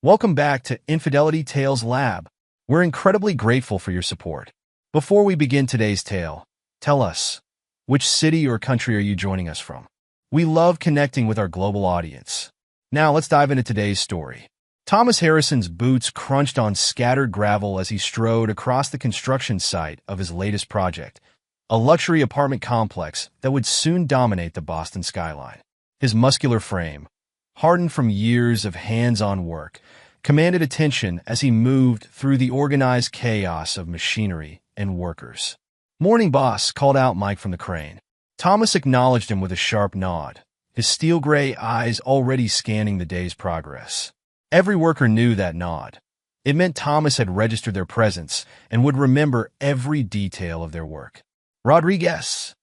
Welcome back to Infidelity Tales Lab. We're incredibly grateful for your support. Before we begin today's tale, tell us, which city or country are you joining us from? We love connecting with our global audience. Now let's dive into today's story. Thomas Harrison's boots crunched on scattered gravel as he strode across the construction site of his latest project, a luxury apartment complex that would soon dominate the Boston skyline. His muscular frame, hardened from years of hands-on work, commanded attention as he moved through the organized chaos of machinery and workers. "Morning, boss," called out Mike from the crane. Thomas acknowledged him with a sharp nod, his steel-gray eyes already scanning the day's progress. Every worker knew that nod. It meant Thomas had registered their presence and would remember every detail of their work. "Rodriguez."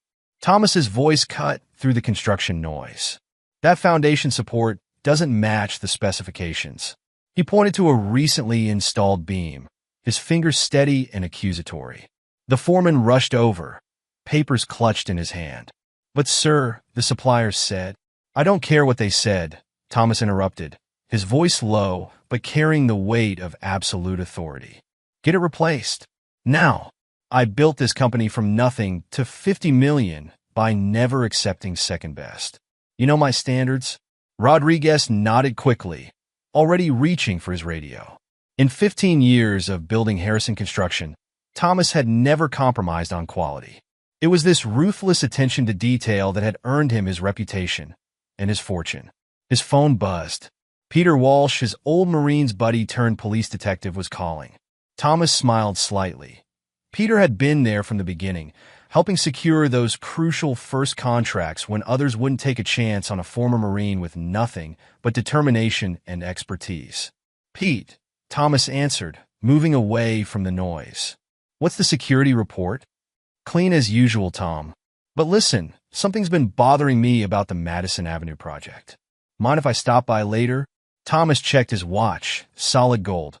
Thomas's voice cut through the construction noise. "That foundation support doesn't match the specifications." He pointed to a recently installed beam, his fingers steady and accusatory. The foreman rushed over, papers clutched in his hand. "But sir," the supplier said. "I don't care what they said," Thomas interrupted, his voice low but carrying the weight of absolute authority. "Get it replaced. Now." "I built this company from nothing to 50 million by never accepting second best. You know my standards?" Rodriguez nodded quickly, already reaching for his radio. In 15 years of building Harrison Construction, Thomas had never compromised on quality. It was this ruthless attention to detail that had earned him his reputation and his fortune. His phone buzzed. Peter Walsh, his old Marines buddy turned police detective, was calling. Thomas smiled slightly. Peter had been there from the beginning, helping secure those crucial first contracts when others wouldn't take a chance on a former Marine with nothing but determination and expertise. "Pete," Thomas answered, moving away from the noise. "What's the security report?" "Clean as usual, Tom. But listen, something's been bothering me about the Madison Avenue project. Mind if I stop by later?" Thomas checked his watch, solid gold.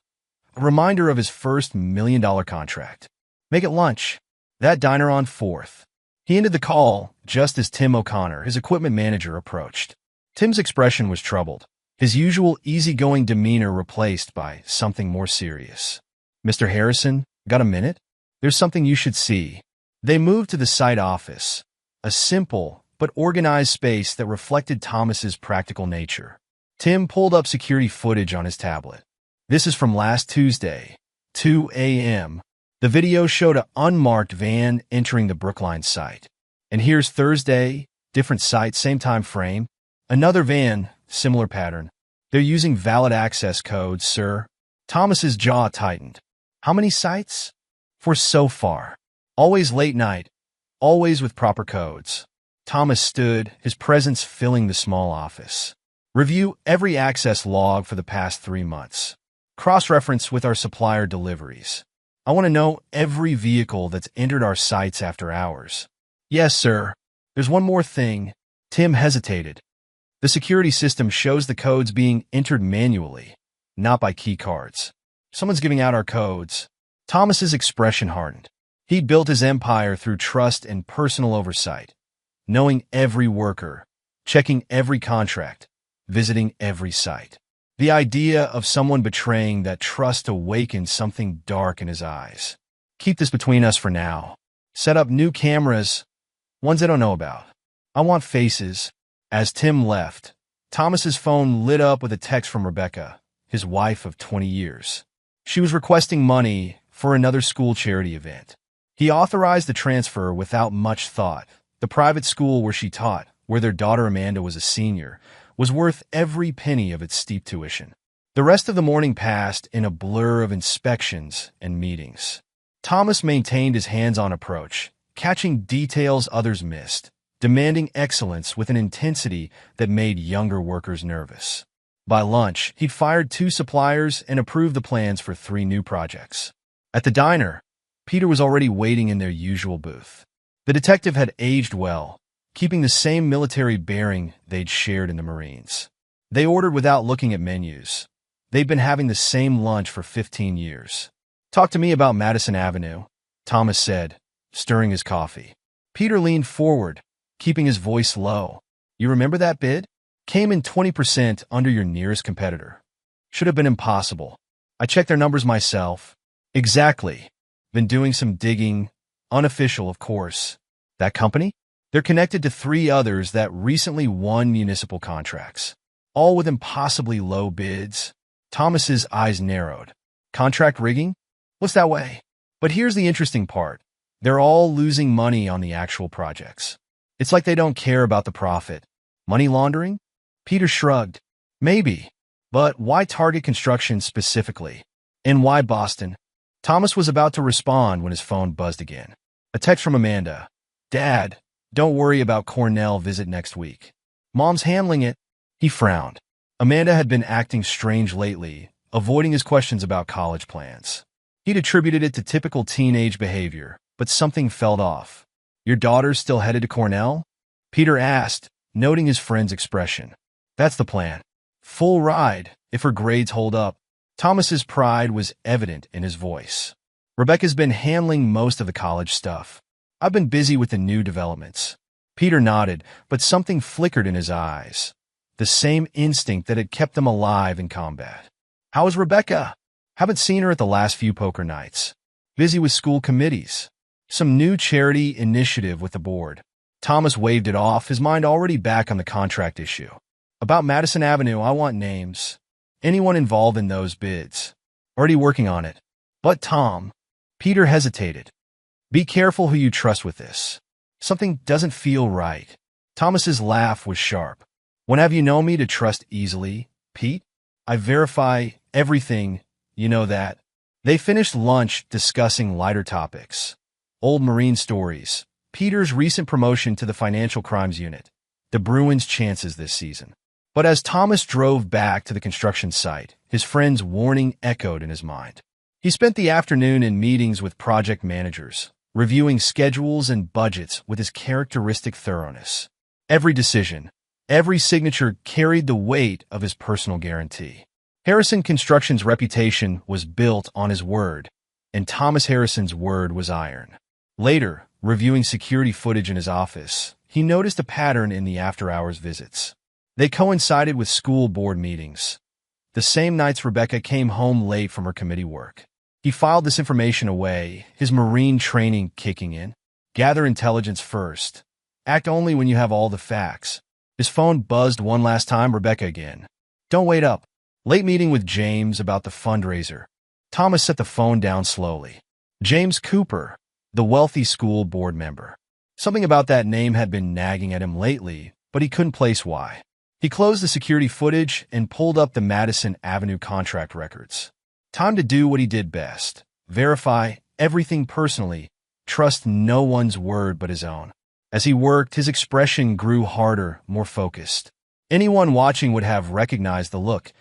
A reminder of his first $1 million contract. "Make it lunch. That diner on 4th. He ended the call just as Tim O'Connor, his equipment manager, approached. Tim's expression was troubled, his usual easygoing demeanor replaced by something more serious. "Mr. Harrison, got a minute? There's something you should see." They moved to the site office, a simple but organized space that reflected Thomas's practical nature. Tim pulled up security footage on his tablet. "This is from last Tuesday, 2 a.m. The video showed an unmarked van entering the Brookline site. And here's Thursday, different site, same time frame. Another van, similar pattern. They're using valid access codes, sir." Thomas's jaw tightened. "How many sites?" "For so far. Always late night, always with proper codes." Thomas stood, his presence filling the small office. "Review every access log for the past 3 months. Cross-reference with our supplier deliveries. I want to know every vehicle that's entered our sites after hours." "Yes, sir. There's one more thing." Tim hesitated. "The security system shows the codes being entered manually, not by key cards. Someone's giving out our codes." Thomas's expression hardened. He'd built his empire through trust and personal oversight, knowing every worker, checking every contract, visiting every site. The idea of someone betraying that trust awakened something dark in his eyes. "Keep this between us for now. Set up new cameras, ones they don't know about. I want faces." As Tim left, Thomas's phone lit up with a text from Rebecca, his wife of 20 years. She was requesting money for another school charity event. He authorized the transfer without much thought. The private school where she taught, where their daughter Amanda was a senior, was worth every penny of its steep tuition. The rest of the morning passed in a blur of inspections and meetings. Thomas maintained his hands-on approach, catching details others missed, demanding excellence with an intensity that made younger workers nervous. By lunch, he'd fired 2 suppliers and approved the plans for 3 new projects. At the diner, Peter was already waiting in their usual booth. The detective had aged well, keeping the same military bearing they'd shared in the Marines. They ordered without looking at menus. They'd been having the same lunch for 15 years. "Talk to me about Madison Avenue," Thomas said, stirring his coffee. Peter leaned forward, keeping his voice low. "You remember that bid? Came in 20% under your nearest competitor. Should have been impossible. I checked their numbers myself. Exactly. Been doing some digging. Unofficial, of course. That company? They're connected to 3 others that recently won municipal contracts, all with impossibly low bids. Thomas's eyes narrowed. Contract rigging? Looks that way. But here's the interesting part. They're all losing money on the actual projects. It's like they don't care about the profit. Money laundering? Peter shrugged. Maybe. But why target construction specifically? And why Boston? Thomas was about to respond when his phone buzzed again. A text from Amanda. Dad, don't worry about Cornell visit next week. Mom's handling it. He frowned. Amanda had been acting strange lately, avoiding his questions about college plans. He'd attributed it to typical teenage behavior, but something felt off. Your daughter's still headed to Cornell? Peter asked, noting his friend's expression. That's the plan. Full ride, if her grades hold up. Thomas's pride was evident in his voice. Rebecca's been handling most of the college stuff. I've been busy with the new developments. Peter nodded, but something flickered in his eyes. The same instinct that had kept them alive in combat. How is Rebecca? Haven't seen her at the last few poker nights. Busy with school committees. Some new charity initiative with the board. Thomas waved it off, his mind already back on the contract issue. About Madison Avenue, I want names. Anyone involved in those bids. Already working on it. But Tom. Peter hesitated. Be careful who you trust with this. Something doesn't feel right. Thomas's laugh was sharp. When have you known me to trust easily, Pete? I verify everything, you know that. They finished lunch discussing lighter topics. Old Marine stories. Peter's recent promotion to the financial crimes unit. The Bruins' chances this season. But as Thomas drove back to the construction site, his friend's warning echoed in his mind. He spent the afternoon in meetings with project managers, reviewing schedules and budgets with his characteristic thoroughness. Every decision, every signature carried the weight of his personal guarantee. Harrison Construction's reputation was built on his word, and Thomas Harrison's word was iron. Later, reviewing security footage in his office, he noticed a pattern in the after-hours visits. They coincided with school board meetings. The same nights Rebecca came home late from her committee work. He filed this information away, his Marine training kicking in. Gather intelligence first. Act only when you have all the facts. His phone buzzed one last time, Rebecca again. Don't wait up. Late meeting with James about the fundraiser. Thomas set the phone down slowly. James Cooper, the wealthy school board member. Something about that name had been nagging at him lately, but he couldn't place why. He closed the security footage and pulled up the Madison Avenue contract records. Time to do what he did best. Verify everything personally. Trust no one's word but his own. As he worked, his expression grew harder, more focused. Anyone watching would have recognized the look.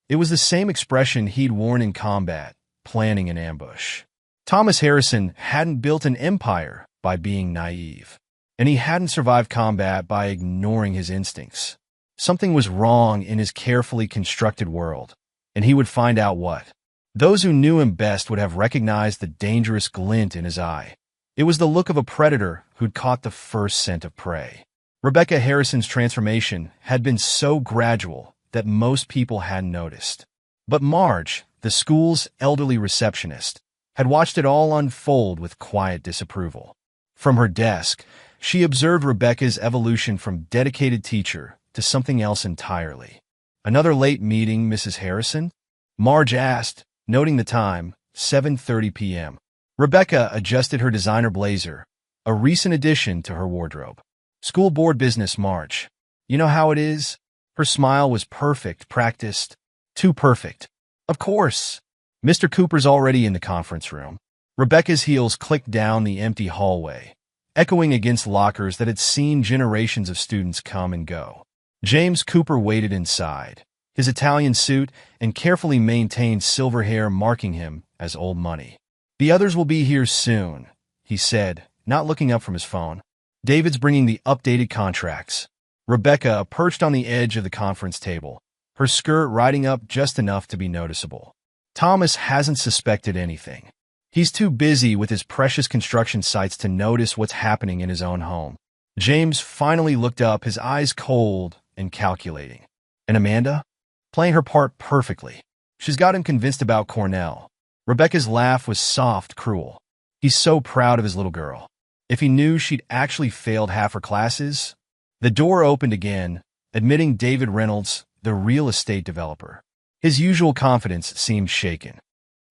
It was the same expression he'd worn in combat, planning an ambush. Thomas Harrison hadn't built an empire by being naive, and he hadn't survived combat by ignoring his instincts. Something was wrong in his carefully constructed world, and he would find out what. Those who knew him best would have recognized the dangerous glint in his eye. It was the look of a predator who'd caught the first scent of prey. Rebecca Harrison's transformation had been so gradual that most people hadn't noticed. But Marge, the school's elderly receptionist, had watched it all unfold with quiet disapproval. From her desk, she observed Rebecca's evolution from dedicated teacher to something else entirely. Another late meeting, Mrs. Harrison? Marge asked, noting the time, 7:30 p.m. Rebecca adjusted her designer blazer, a recent addition to her wardrobe. School board business, Marge. You know how it is? Her smile was perfect, practiced. Too perfect. Of course. Mr. Cooper's already in the conference room. Rebecca's heels clicked down the empty hallway, echoing against lockers that had seen generations of students come and go. James Cooper waited inside, his Italian suit and carefully maintained silver hair marking him as old money. The others will be here soon, he said, not looking up from his phone. David's bringing the updated contracts. Rebecca perched on the edge of the conference table, her skirt riding up just enough to be noticeable. Thomas hasn't suspected anything. He's too busy with his precious construction sites to notice what's happening in his own home. James finally looked up, his eyes cold and calculating. And Amanda? Playing her part perfectly. She's got him convinced about Cornell. Rebecca's laugh was soft, cruel. He's so proud of his little girl. If he knew she'd actually failed half her classes. The door opened again, admitting David Reynolds, the real estate developer. His usual confidence seemed shaken.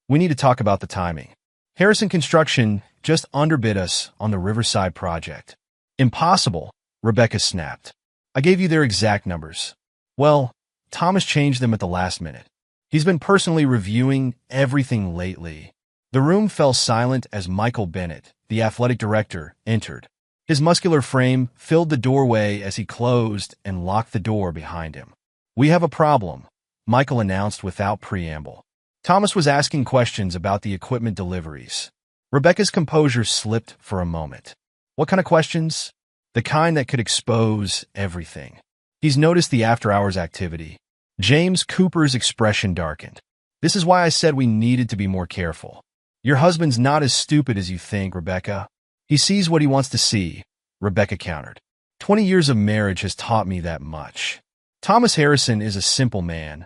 We need to talk about the timing. Harrison Construction just underbid us on the Riverside project. Impossible, Rebecca snapped. I gave you their exact numbers. Well, Thomas changed them at the last minute. He's been personally reviewing everything lately. The room fell silent as Michael Bennett, the athletic director, entered. His muscular frame filled the doorway as he closed and locked the door behind him. We have a problem, Michael announced without preamble. Thomas was asking questions about the equipment deliveries. Rebecca's composure slipped for a moment. What kind of questions? The kind that could expose everything. He's noticed the after-hours activity. James Cooper's expression darkened. This is why I said we needed to be more careful. Your husband's not as stupid as you think, Rebecca. He sees what he wants to see, Rebecca countered. 20 years of marriage has taught me that much. Thomas Harrison is a simple man.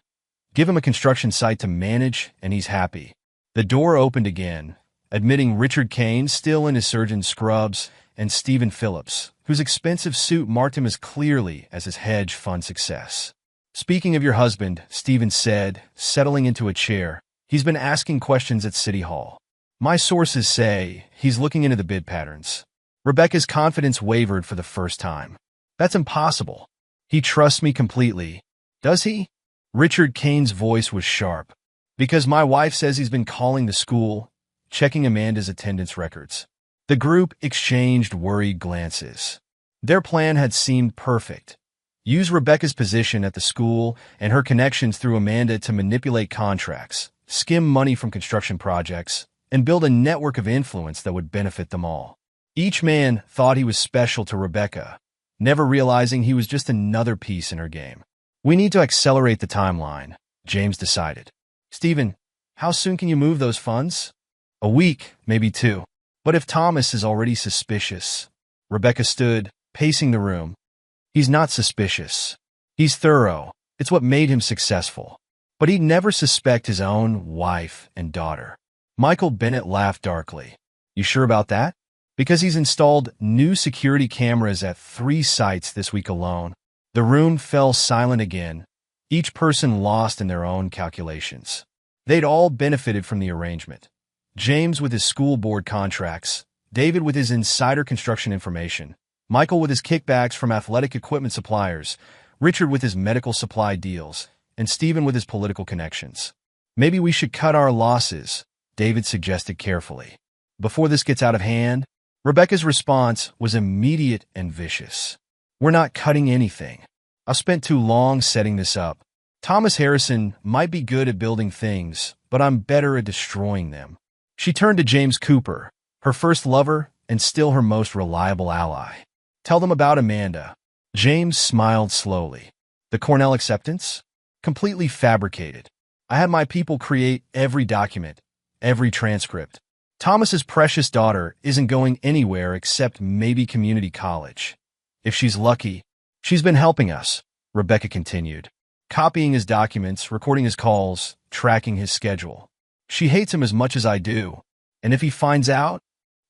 Give him a construction site to manage, and he's happy. The door opened again, admitting Richard Kane, still in his surgeon scrubs, and Stephen Phillips, whose expensive suit marked him as clearly as his hedge fund success. Speaking of your husband, Stephen said, settling into a chair, he's been asking questions at City Hall. My sources say he's looking into the bid patterns. Rebecca's confidence wavered for the first time. That's impossible. He trusts me completely. Does he? Richard Kane's voice was sharp. Because my wife says he's been calling the school, checking Amanda's attendance records. The group exchanged worried glances. Their plan had seemed perfect. Use Rebecca's position at the school and her connections through Amanda to manipulate contracts, skim money from construction projects, and build a network of influence that would benefit them all. Each man thought he was special to Rebecca, never realizing he was just another piece in her game. We need to accelerate the timeline, James decided. Stephen, how soon can you move those funds? A week, maybe 2. But if Thomas is already suspicious. Rebecca stood, pacing the room. He's not suspicious. He's thorough. It's what made him successful. But he'd never suspect his own wife and daughter. Michael Bennett laughed darkly. You sure about that? Because he's installed new security cameras at 3 sites this week alone. The room fell silent again, each person lost in their own calculations. They'd all benefited from the arrangement. James with his school board contracts, David with his insider construction information, Michael with his kickbacks from athletic equipment suppliers, Richard with his medical supply deals, and Stephen with his political connections. Maybe we should cut our losses, David suggested carefully. Before this gets out of hand, Rebecca's response was immediate and vicious. We're not cutting anything. I've spent too long setting this up. Thomas Harrison might be good at building things, but I'm better at destroying them. She turned to James Cooper, her first lover and still her most reliable ally. Tell them about Amanda. James smiled slowly. The Cornell acceptance? Completely fabricated. I had my people create every document, every transcript. Thomas's precious daughter isn't going anywhere except maybe community college. If she's lucky, she's been helping us, Rebecca continued, copying his documents, recording his calls, tracking his schedule. She hates him as much as I do. And if he finds out?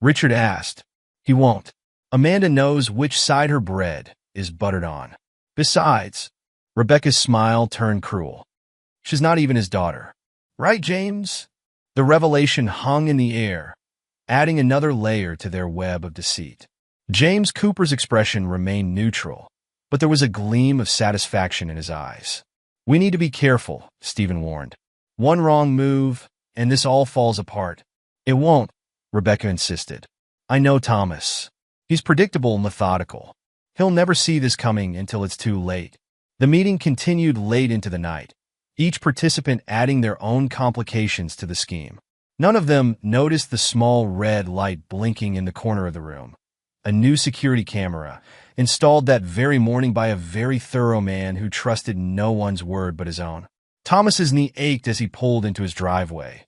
Richard asked. He won't. Amanda knows which side her bread is buttered on. Besides, Rebecca's smile turned cruel. She's not even his daughter. Right, James? The revelation hung in the air, adding another layer to their web of deceit. James Cooper's expression remained neutral, but there was a gleam of satisfaction in his eyes. We need to be careful, Stephen warned. One wrong move, and this all falls apart. It won't, Rebecca insisted. I know Thomas. He's predictable and methodical. He'll never see this coming until it's too late. The meeting continued late into the night, each participant adding their own complications to the scheme. None of them noticed the small red light blinking in the corner of the room. A new security camera, installed that very morning by a very thorough man who trusted no one's word but his own. Thomas's knee ached as he pulled into his driveway,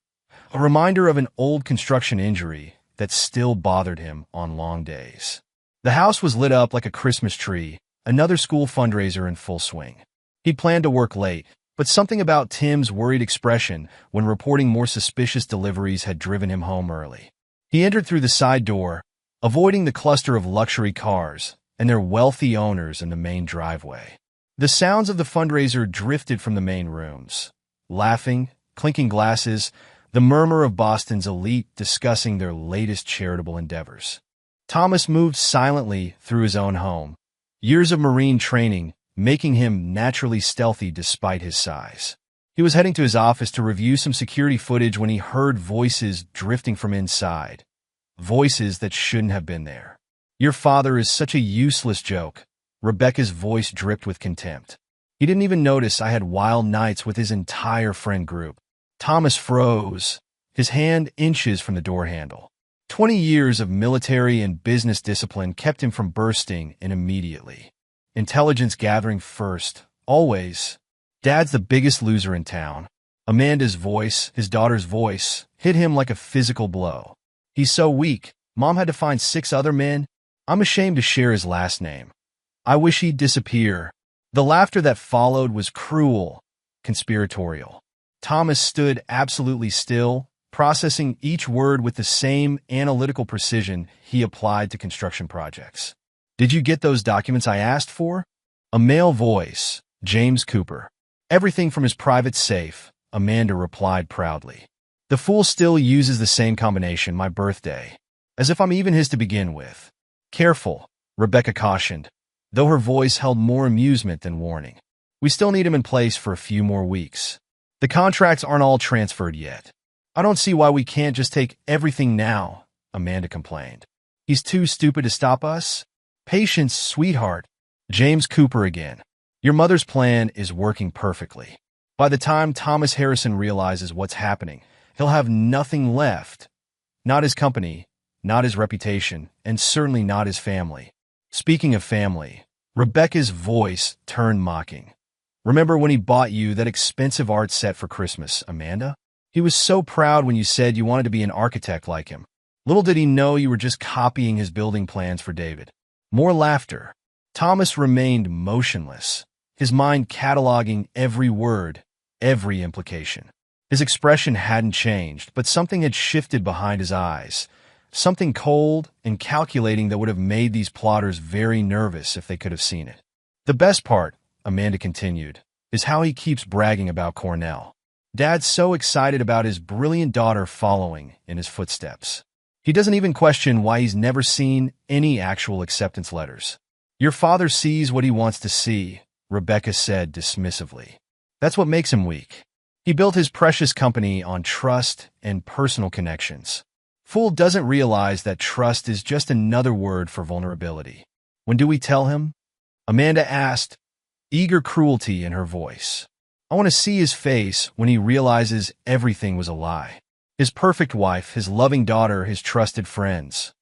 a reminder of an old construction injury that still bothered him on long days. The house was lit up like a Christmas tree, another school fundraiser in full swing. He'd planned to work late, But something about Tim's worried expression when reporting more suspicious deliveries had driven him home early. He entered through the side door, avoiding the cluster of luxury cars and their wealthy owners in the main driveway. The sounds of the fundraiser drifted from the main rooms. Laughing, clinking glasses, the murmur of Boston's elite discussing their latest charitable endeavors. Thomas moved silently through his own home, years of Marine training making him naturally stealthy despite his size. He was heading to his office to review some security footage when he heard voices drifting from inside. Voices that shouldn't have been there. "Your father is such a useless joke." Rebecca's voice dripped with contempt. He didn't even notice I had wild nights with his entire friend group. Thomas froze, his hand inches from the door handle. 20 years of military and business discipline kept him from bursting in immediately. Intelligence gathering first, always. Dad's the biggest loser in town. Amanda's voice, his daughter's voice, hit him like a physical blow. "He's so weak. Mom had to find 6 other men. I'm ashamed to share his last name. I wish he'd disappear." The laughter that followed was cruel, conspiratorial. Thomas stood absolutely still, processing each word with the same analytical precision he applied to construction projects. "Did you get those documents I asked for?" A male voice, James Cooper. "Everything from his private safe," Amanda replied proudly. "The fool still uses the same combination, my birthday. As if I'm even his to begin with." "Careful," Rebecca cautioned, though her voice held more amusement than warning. "We still need him in place for a few more weeks. The contracts aren't all transferred yet." "I don't see why we can't just take everything now," Amanda complained. "He's too stupid to stop us?" "Patience, sweetheart." James Cooper again. "Your mother's plan is working perfectly. By the time Thomas Harrison realizes what's happening, he'll have nothing left. Not his company, not his reputation, and certainly not his family." Speaking of family, Rebecca's voice turned mocking. "Remember when he bought you that expensive art set for Christmas, Amanda? He was so proud when you said you wanted to be an architect like him. Little did he know you were just copying his building plans for David." More laughter. Thomas remained motionless, his mind cataloging every word, every implication. His expression hadn't changed, but something had shifted behind his eyes. Something cold and calculating that would have made these plotters very nervous if they could have seen it. "The best part," Amanda continued, "is how he keeps bragging about Cornell. Dad's so excited about his brilliant daughter following in his footsteps. He doesn't even question why he's never seen any actual acceptance letters." "Your father sees what he wants to see," Rebecca said dismissively. "That's what makes him weak. He built his precious company on trust and personal connections. Fool doesn't realize that trust is just another word for vulnerability." "When do we tell him?" Amanda asked, eager cruelty in her voice. "I want to see his face when he realizes everything was a lie. His perfect wife, his loving daughter, his trusted friends,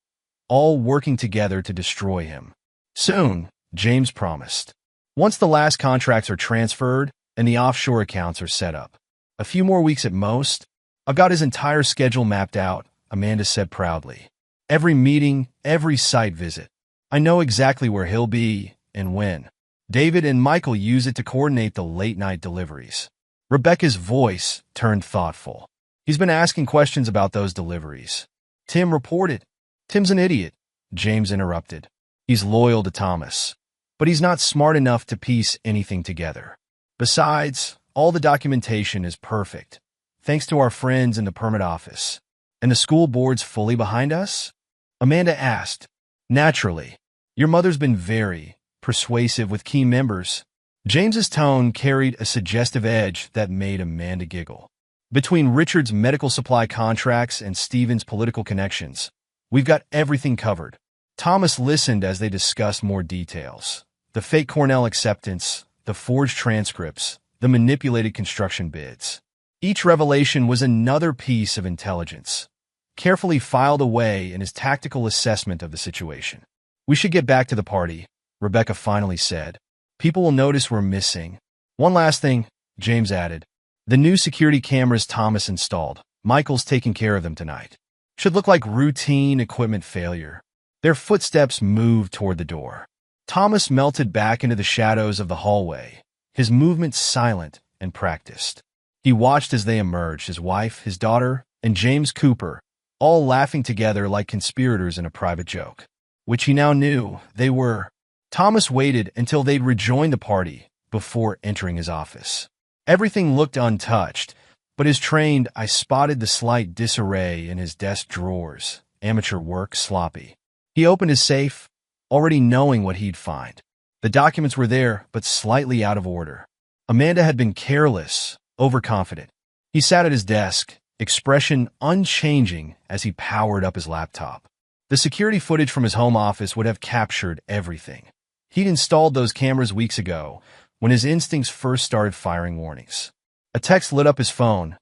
all working together to destroy him." "Soon," James promised. "Once the last contracts are transferred and the offshore accounts are set up. A few more weeks at most. I've got his entire schedule mapped out," Amanda said proudly. "Every meeting, every site visit. I know exactly where he'll be and when. David and Michael use it to coordinate the late-night deliveries." Rebecca's voice turned thoughtful. "He's been asking questions about those deliveries." Tim reported. "Tim's an idiot," James interrupted. "He's loyal to Thomas, but he's not smart enough to piece anything together. Besides, all the documentation is perfect, thanks to our friends in the permit office. And the school board's fully behind us?" Amanda asked. "Naturally. Your mother's been very persuasive with key members." James's tone carried a suggestive edge that made Amanda giggle. "Between Richard's medical supply contracts and Stephen's political connections, we've got everything covered." Thomas listened as they discussed more details. The fake Cornell acceptance, the forged transcripts, the manipulated construction bids. Each revelation was another piece of intelligence, carefully filed away in his tactical assessment of the situation. "We should get back to the party," Rebecca finally said. "People will notice we're missing." "One last thing," James added. "The new security cameras Thomas installed, Michael's taking care of them tonight. Should look like routine equipment failure." Their footsteps moved toward the door. Thomas melted back into the shadows of the hallway, his movement silent and practiced. He watched as they emerged, his wife, his daughter, and James Cooper, all laughing together like conspirators in a private joke, which he now knew they were. Thomas waited until they'd rejoined the party before entering his office. Everything looked untouched, but as trained eye spotted the slight disarray in his desk drawers, amateur work sloppy. He opened his safe, already knowing what he'd find. The documents were there, but slightly out of order. Amanda had been careless, overconfident. He sat at his desk, expression unchanging as he powered up his laptop. The security footage from his home office would have captured everything. He'd installed those cameras weeks ago, when his instincts first started firing warnings. A text lit up his phone.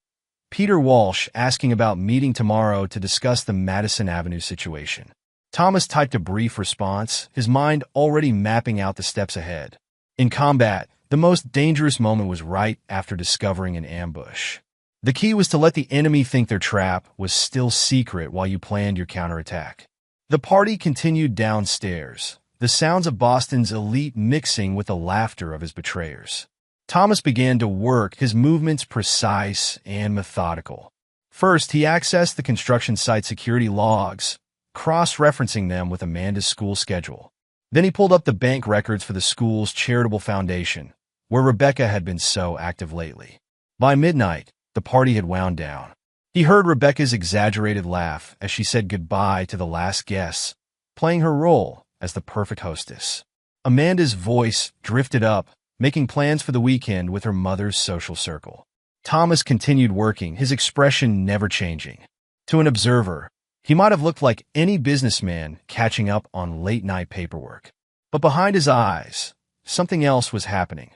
Peter Walsh asking about meeting tomorrow to discuss the Madison Avenue situation. Thomas typed a brief response, his mind already mapping out the steps ahead. In combat, the most dangerous moment was right after discovering an ambush. The key was to let the enemy think their trap was still secret while you planned your counterattack. The party continued downstairs, the sounds of Boston's elite mixing with the laughter of his betrayers. Thomas began to work, his movements precise and methodical. First, he accessed the construction site security logs, cross-referencing them with Amanda's school schedule. Then he pulled up the bank records for the school's charitable foundation, where Rebecca had been so active lately. By midnight, the party had wound down. He heard Rebecca's exaggerated laugh as she said goodbye to the last guests, playing her role as the perfect hostess. Amanda's voice drifted up, making plans for the weekend with her mother's social circle. Thomas continued working, his expression never changing. To an observer, he might have looked like any businessman catching up on late-night paperwork. But behind his eyes, something else was happening.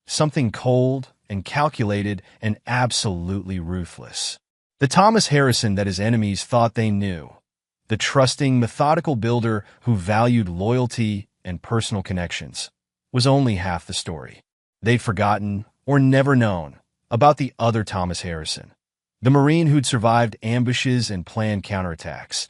Something cold and calculated and absolutely ruthless. The Thomas Harrison that his enemies thought they knew. The trusting, methodical builder who valued loyalty and personal connections was only half the story. They'd forgotten, or never known, about the other Thomas Harrison. The Marine who'd survived ambushes and planned counterattacks.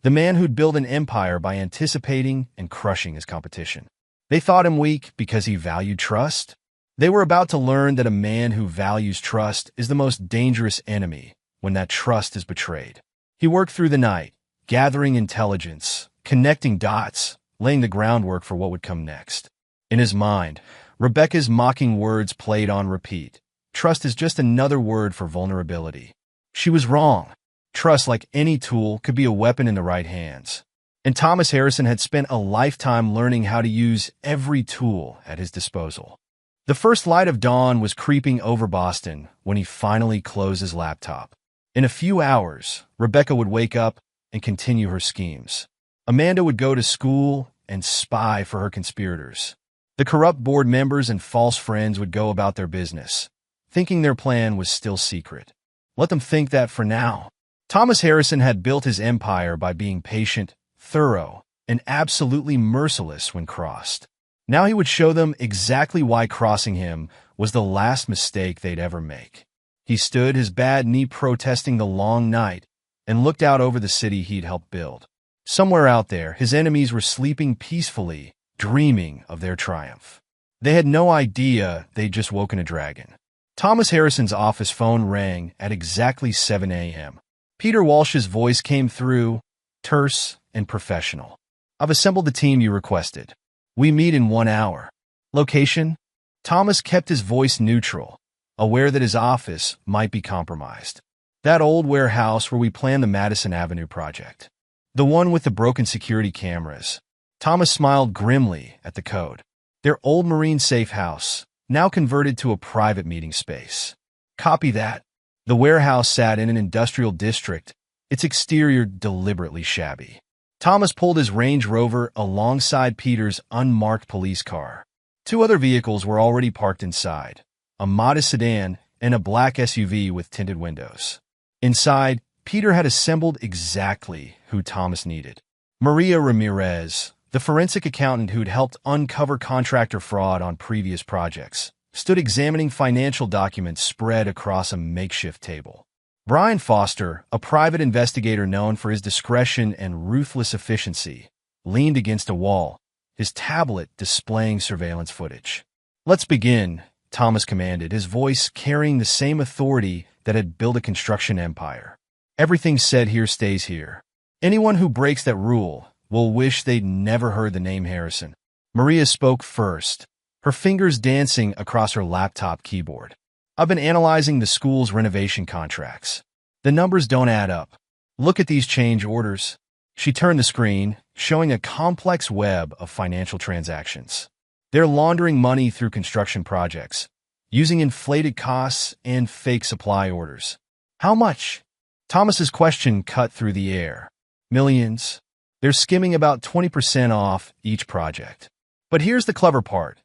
The man who'd built an empire by anticipating and crushing his competition. They thought him weak because he valued trust. They were about to learn that a man who values trust is the most dangerous enemy when that trust is betrayed. He worked through the night, gathering intelligence, connecting dots, laying the groundwork for what would come next. In his mind, Rebecca's mocking words played on repeat. Trust is just another word for vulnerability. She was wrong. Trust, like any tool, could be a weapon in the right hands. And Thomas Harrison had spent a lifetime learning how to use every tool at his disposal. The first light of dawn was creeping over Boston when he finally closed his laptop. In a few hours, Rebecca would wake up and continue her schemes. Amanda would go to school and spy for her conspirators. The corrupt board members and false friends would go about their business, thinking their plan was still secret. Let them think that for now. Thomas Harrison had built his empire by being patient, thorough, and absolutely merciless when crossed. Now he would show them exactly why crossing him was the last mistake they'd ever make. He stood, his bad knee protesting the long night, and looked out over the city he'd helped build. Somewhere out there, his enemies were sleeping peacefully, dreaming of their triumph. They had no idea they'd just woken a dragon. Thomas Harrison's office phone rang at exactly 7 a.m. Peter Walsh's voice came through, terse and professional. "I've assembled the team you requested. We meet in 1 hour. Location?" Thomas kept his voice neutral, aware that his office might be compromised. "That old warehouse where we planned the Madison Avenue project. The one with the broken security cameras." Thomas smiled grimly at the code. Their old Marine safe house, now converted to a private meeting space. "Copy that." The warehouse sat in an industrial district, its exterior deliberately shabby. Thomas pulled his Range Rover alongside Peter's unmarked police car. 2 other vehicles were already parked inside, a modest sedan and a black SUV with tinted windows. Inside, Peter had assembled exactly who Thomas needed. Maria Ramirez, the forensic accountant who'd helped uncover contractor fraud on previous projects, stood examining financial documents spread across a makeshift table. Brian Foster, a private investigator known for his discretion and ruthless efficiency, leaned against a wall, his tablet displaying surveillance footage. "Let's begin," Thomas commanded, his voice carrying the same authority that had built a construction empire. Everything said here stays here. Anyone who breaks that rule will wish they'd never heard the name Harrison. Maria spoke first, her fingers dancing across her laptop keyboard. I've been analyzing the school's renovation contracts. The numbers don't add up. Look at these change orders. She turned the screen, showing a complex web of financial transactions. They're laundering money through construction projects, using inflated costs and fake supply orders. How much? Thomas's question cut through the air. Millions. They're skimming about 20% off each project. But here's the clever part.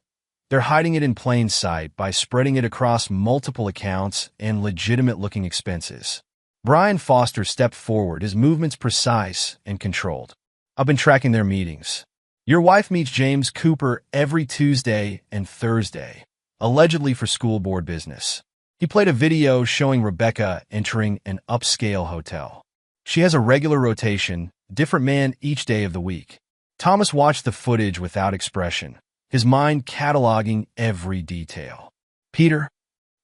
They're hiding it in plain sight by spreading it across multiple accounts and legitimate-looking expenses. Brian Foster stepped forward, his movements precise and controlled. I've been tracking their meetings. Your wife meets James Cooper every Tuesday and Thursday, allegedly for school board business. He played a video showing Rebecca entering an upscale hotel. She has a regular rotation, different man each day of the week. Thomas watched the footage without expression, his mind cataloging every detail. Peter,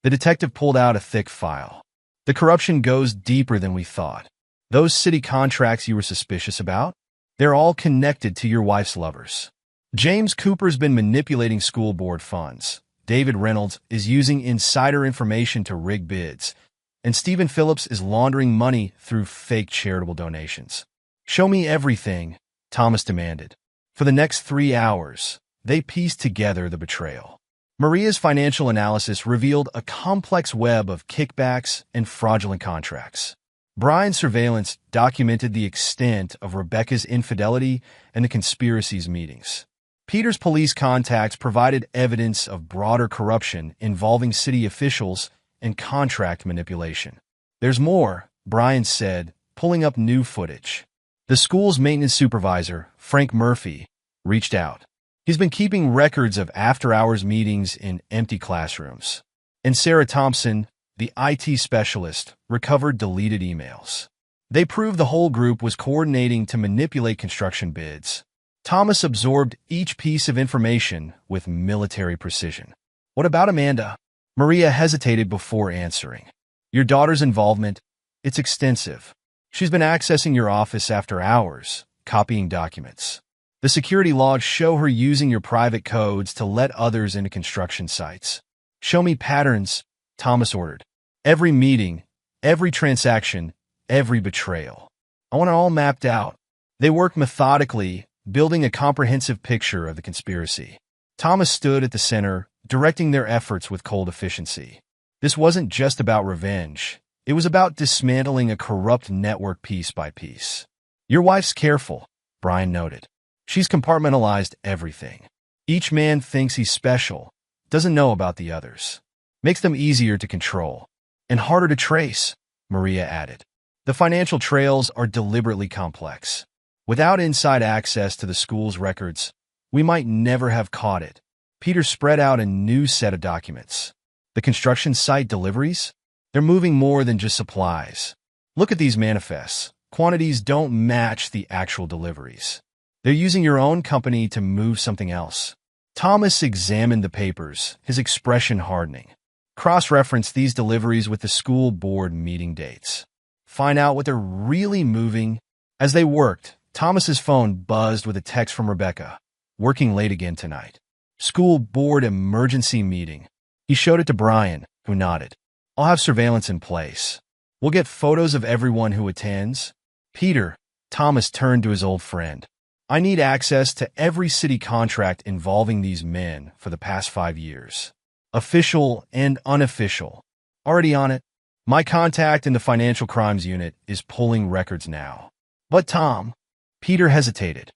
the detective pulled out a thick file. The corruption goes deeper than we thought. Those city contracts you were suspicious about? They're all connected to your wife's lovers. James Cooper's been manipulating school board funds. David Reynolds is using insider information to rig bids. And Stephen Phillips is laundering money through fake charitable donations. Show me everything, Thomas demanded. For the next 3 hours, they pieced together the betrayal. Maria's financial analysis revealed a complex web of kickbacks and fraudulent contracts. Brian's surveillance documented the extent of Rebecca's infidelity and the conspiracy's meetings. Peter's police contacts provided evidence of broader corruption involving city officials and contract manipulation. There's more, Brian said, pulling up new footage. The school's maintenance supervisor, Frank Murphy, reached out. He's been keeping records of after-hours meetings in empty classrooms. And Sarah Thompson, the IT specialist, recovered deleted emails. They proved the whole group was coordinating to manipulate construction bids. Thomas absorbed each piece of information with military precision. What about Amanda? Maria hesitated before answering. Your daughter's involvement, it's extensive. She's been accessing your office after hours, copying documents. The security logs show her using your private codes to let others into construction sites. Show me patterns, Thomas ordered. Every meeting, every transaction, every betrayal. I want it all mapped out. They worked methodically, building a comprehensive picture of the conspiracy. Thomas stood at the center, directing their efforts with cold efficiency. This wasn't just about revenge. It was about dismantling a corrupt network piece by piece. Your wife's careful, Brian noted. She's compartmentalized everything. Each man thinks he's special, doesn't know about the others. Makes them easier to control. And harder to trace, Maria added. The financial trails are deliberately complex. Without inside access to the school's records, we might never have caught it. Peter spread out a new set of documents. The construction site deliveries? They're moving more than just supplies. Look at these manifests. Quantities don't match the actual deliveries. They're using your own company to move something else. Thomas examined the papers, his expression hardening. Cross-reference these deliveries with the school board meeting dates. Find out what they're really moving. As they worked, Thomas's phone buzzed with a text from Rebecca. Working late again tonight. School board emergency meeting. He showed it to Brian, who nodded. I'll have surveillance in place. We'll get photos of everyone who attends. Peter, Thomas turned to his old friend. I need access to every city contract involving these men for the past 5 years. Official and unofficial. Already on it. My contact in the financial crimes unit is pulling records now. But Tom, Peter hesitated.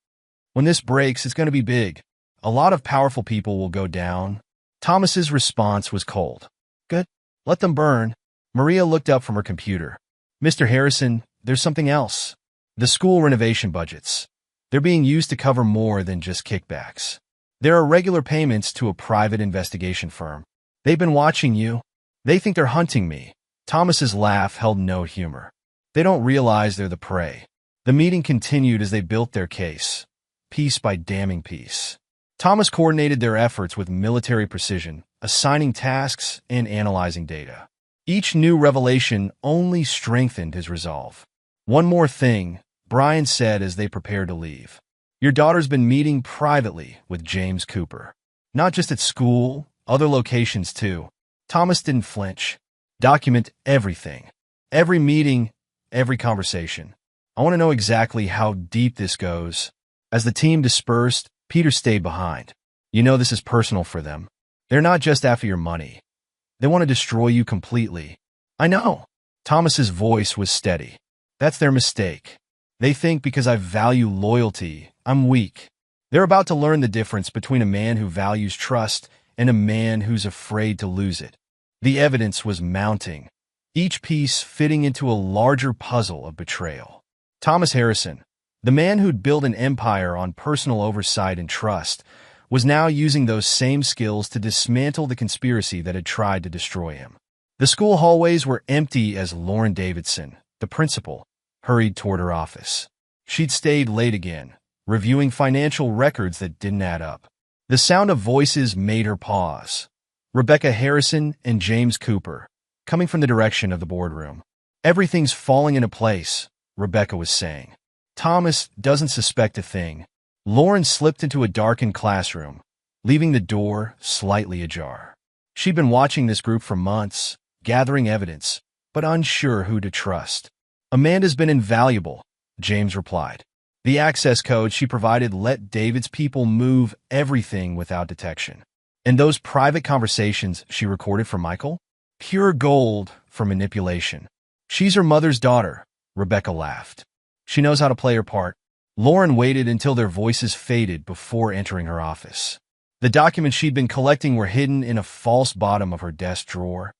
When this breaks, it's going to be big. A lot of powerful people will go down. Thomas's response was cold. Good. Let them burn. Maria looked up from her computer. Mr. Harrison, there's something else. The school renovation budgets. They're being used to cover more than just kickbacks. There are regular payments to a private investigation firm. They've been watching you. They think they're hunting me. Thomas's laugh held no humor. They don't realize they're the prey. The meeting continued as they built their case, piece by damning piece. Thomas coordinated their efforts with military precision, assigning tasks and analyzing data. Each new revelation only strengthened his resolve. "One more thing," Brian said as they prepared to leave. "Your daughter's been meeting privately with James Cooper. Not just at school, other locations too." Thomas didn't flinch. "Document everything. Every meeting, every conversation. I want to know exactly how deep this goes." As the team dispersed, Peter stayed behind. "You know this is personal for them. They're not just after your money. They want to destroy you completely." "I know." Thomas's voice was steady. "That's their mistake. They think because I value loyalty, I'm weak. They're about to learn the difference between a man who values trust and a man who's afraid to lose it." The evidence was mounting, each piece fitting into a larger puzzle of betrayal. Thomas Harrison, the man who'd built an empire on personal oversight and trust, was now using those same skills to dismantle the conspiracy that had tried to destroy him. The school hallways were empty as Lauren Davidson, the principal, hurried toward her office. She'd stayed late again, reviewing financial records that didn't add up. The sound of voices made her pause. Rebecca Harrison and James Cooper, coming from the direction of the boardroom. "Everything's falling into place," Rebecca was saying. "Thomas doesn't suspect a thing." Lauren slipped into a darkened classroom, leaving the door slightly ajar. She'd been watching this group for months, gathering evidence, but unsure who to trust. "Amanda's been invaluable," James replied. "The access code she provided let David's people move everything without detection. And those private conversations she recorded for Michael? Pure gold for manipulation." "She's her mother's daughter," Rebecca laughed. "She knows how to play her part." Lauren waited until their voices faded before entering her office. The documents she'd been collecting were hidden in a false bottom of her desk drawer.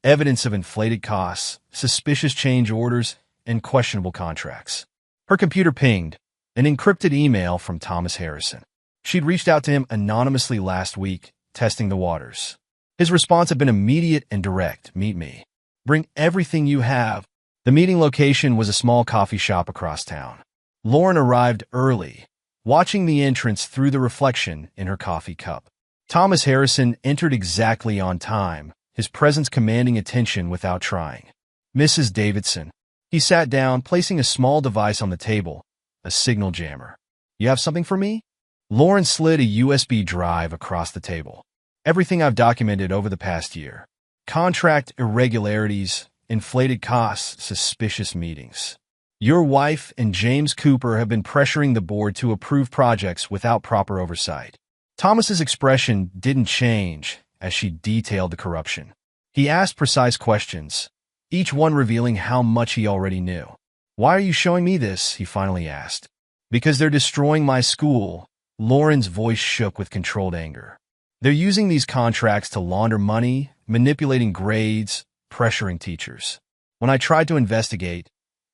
Evidence of inflated costs, suspicious change orders, and questionable contracts. Her computer pinged, an encrypted email from Thomas Harrison. She'd reached out to him anonymously last week, testing the waters. His response had been immediate and direct. "Meet me. Bring everything you have." The meeting location was a small coffee shop across town. Lauren arrived early, watching the entrance through the reflection in her coffee cup. Thomas Harrison entered exactly on time, his presence commanding attention without trying. "Mrs. Davidson." He sat down, placing a small device on the table, a signal jammer. "You have something for me?" Lauren slid a USB drive across the table. "Everything I've documented over the past year. Contract irregularities, inflated costs, suspicious meetings. Your wife and James Cooper have been pressuring the board to approve projects without proper oversight." Thomas's expression didn't change as she detailed the corruption. He asked precise questions, each one revealing how much he already knew. "Why are you showing me this?" he finally asked. "Because they're destroying my school." Lauren's voice shook with controlled anger. "They're using these contracts to launder money, manipulating grades, pressuring teachers. When I tried to investigate,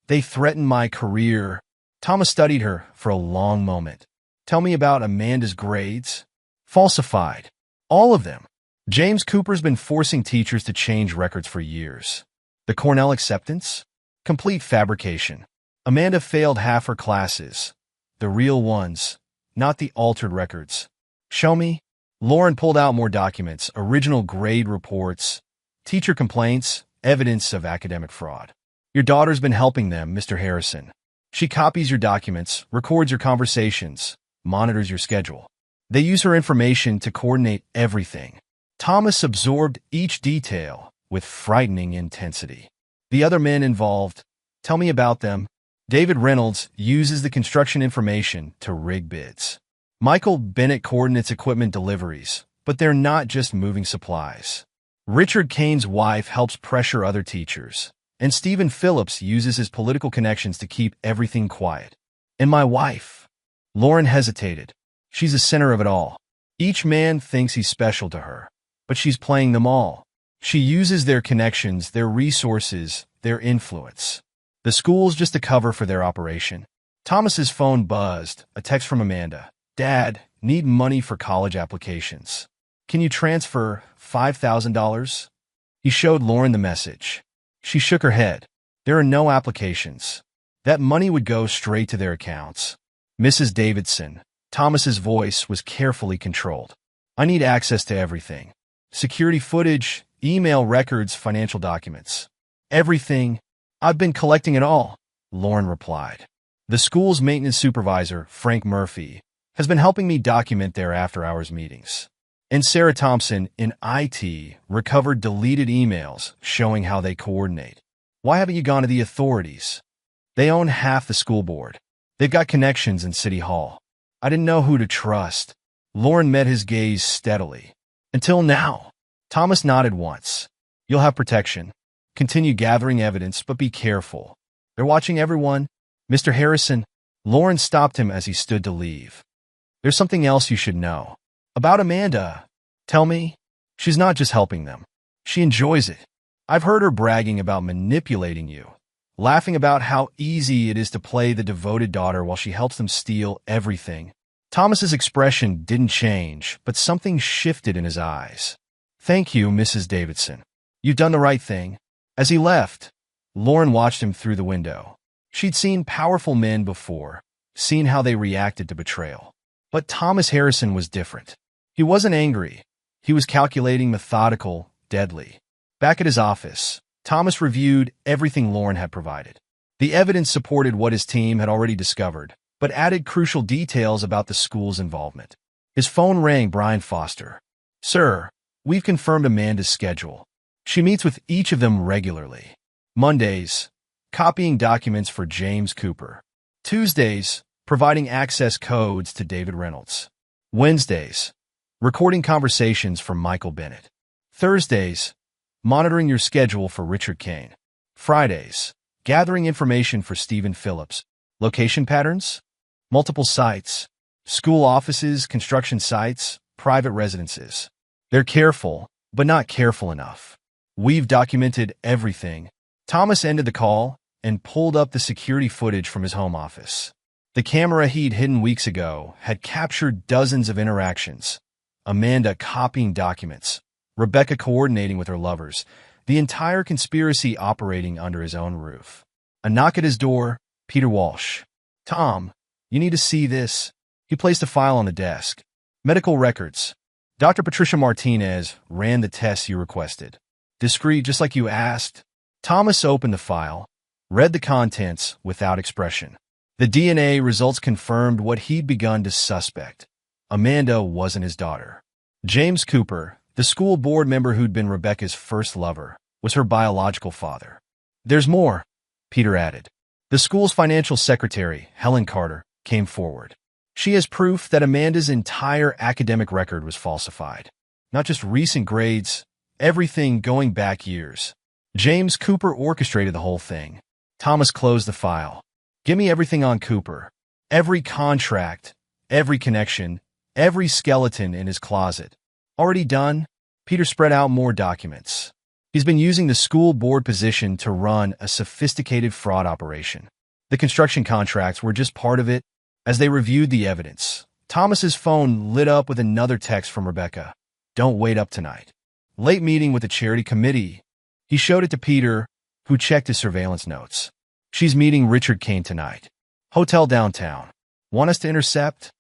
they threatened my career." Thomas studied her for a long moment. "Tell me about Amanda's grades." "Falsified. All of them. James Cooper's been forcing teachers to change records for years. The Cornell acceptance? Complete fabrication. Amanda failed half her classes. The real ones, not the altered records." "Show me." Lauren pulled out more documents, original grade reports, teacher complaints, evidence of academic fraud. "Your daughter's been helping them, Mr. Harrison. She copies your documents, records your conversations, monitors your schedule. They use her information to coordinate everything." Thomas absorbed each detail with frightening intensity. "The other men involved, tell me about them." David Reynolds uses the construction information to rig bids. Michael Bennett coordinates equipment deliveries, but they're not just moving supplies. Richard Kane's wife helps pressure other teachers, and Stephen Phillips uses his political connections to keep everything quiet. "And my wife." Lauren hesitated. "She's the center of it all. Each man thinks he's special to her, but she's playing them all. She uses their connections, their resources, their influence. The school's just a cover for their operation." Thomas's phone buzzed, a text from Amanda. "Dad, need money for college applications. Can you transfer $5,000? He showed Lauren the message. She shook her head. "There are no applications. That money would go straight to their accounts." "Mrs. Davidson." Thomas's voice was carefully controlled. I need access to everything. Security footage, email records, financial documents. Everything. I've been collecting it all, Lauren replied. The school's maintenance supervisor, Frank Murphy, has been helping me document their after-hours meetings. And Sarah Thompson in IT recovered deleted emails showing how they coordinate. Why haven't you gone to the authorities? They own half the school board. They've got connections in City Hall. I didn't know who to trust. Lauren met his gaze steadily. Until now. Thomas nodded once. You'll have protection. Continue gathering evidence, but be careful. They're watching everyone. Mr. Harrison, Lauren stopped him as he stood to leave. There's something else you should know. About Amanda. Tell me. She's not just helping them. She enjoys it. I've heard her bragging about manipulating you, laughing about how easy it is to play the devoted daughter while she helps them steal everything. Thomas's expression didn't change, but something shifted in his eyes. Thank you, Mrs. Davidson. You've done the right thing. As he left, Lauren watched him through the window. She'd seen powerful men before, seen how they reacted to betrayal. But Thomas Harrison was different. He wasn't angry. He was calculating, methodical, deadly. Back at his office, Thomas reviewed everything Lauren had provided. The evidence supported what his team had already discovered, but added crucial details about the school's involvement. His phone rang. Brian Foster. Sir, we've confirmed Amanda's schedule. She meets with each of them regularly. Mondays, copying documents for James Cooper. Tuesdays, providing access codes to David Reynolds. Wednesdays, recording conversations for Michael Bennett. Thursdays, monitoring your schedule for Richard Kane. Fridays, gathering information for Stephen Phillips. Location patterns? Multiple sites. School offices, construction sites, private residences. They're careful, but not careful enough. We've documented everything. Thomas ended the call and pulled up the security footage from his home office. The camera he'd hidden weeks ago had captured dozens of interactions. Amanda copying documents, Rebecca coordinating with her lovers, the entire conspiracy operating under his own roof. A knock at his door, Peter Walsh. Tom, you need to see this. He placed a file on the desk. Medical records. Dr. Patricia Martinez ran the tests you requested. Discreet, just like you asked. Thomas opened the file, read the contents without expression. The DNA results confirmed what he'd begun to suspect. Amanda wasn't his daughter. James Cooper, the school board member who'd been Rebecca's first lover, was her biological father. There's more, Peter added. The school's financial secretary, Helen Carter, came forward. She has proof that Amanda's entire academic record was falsified. Not just recent grades, everything going back years. James Cooper orchestrated the whole thing. Thomas closed the file. Give me everything on Cooper. Every contract, every connection, every skeleton in his closet. Already done? Peter spread out more documents. He's been using the school board position to run a sophisticated fraud operation. The construction contracts were just part of it. As they reviewed the evidence, Thomas's phone lit up with another text from Rebecca. Don't wait up tonight. Late meeting with the charity committee. He showed it to Peter, who checked his surveillance notes. She's meeting Richard Kane tonight. Hotel downtown. Want us to intercept?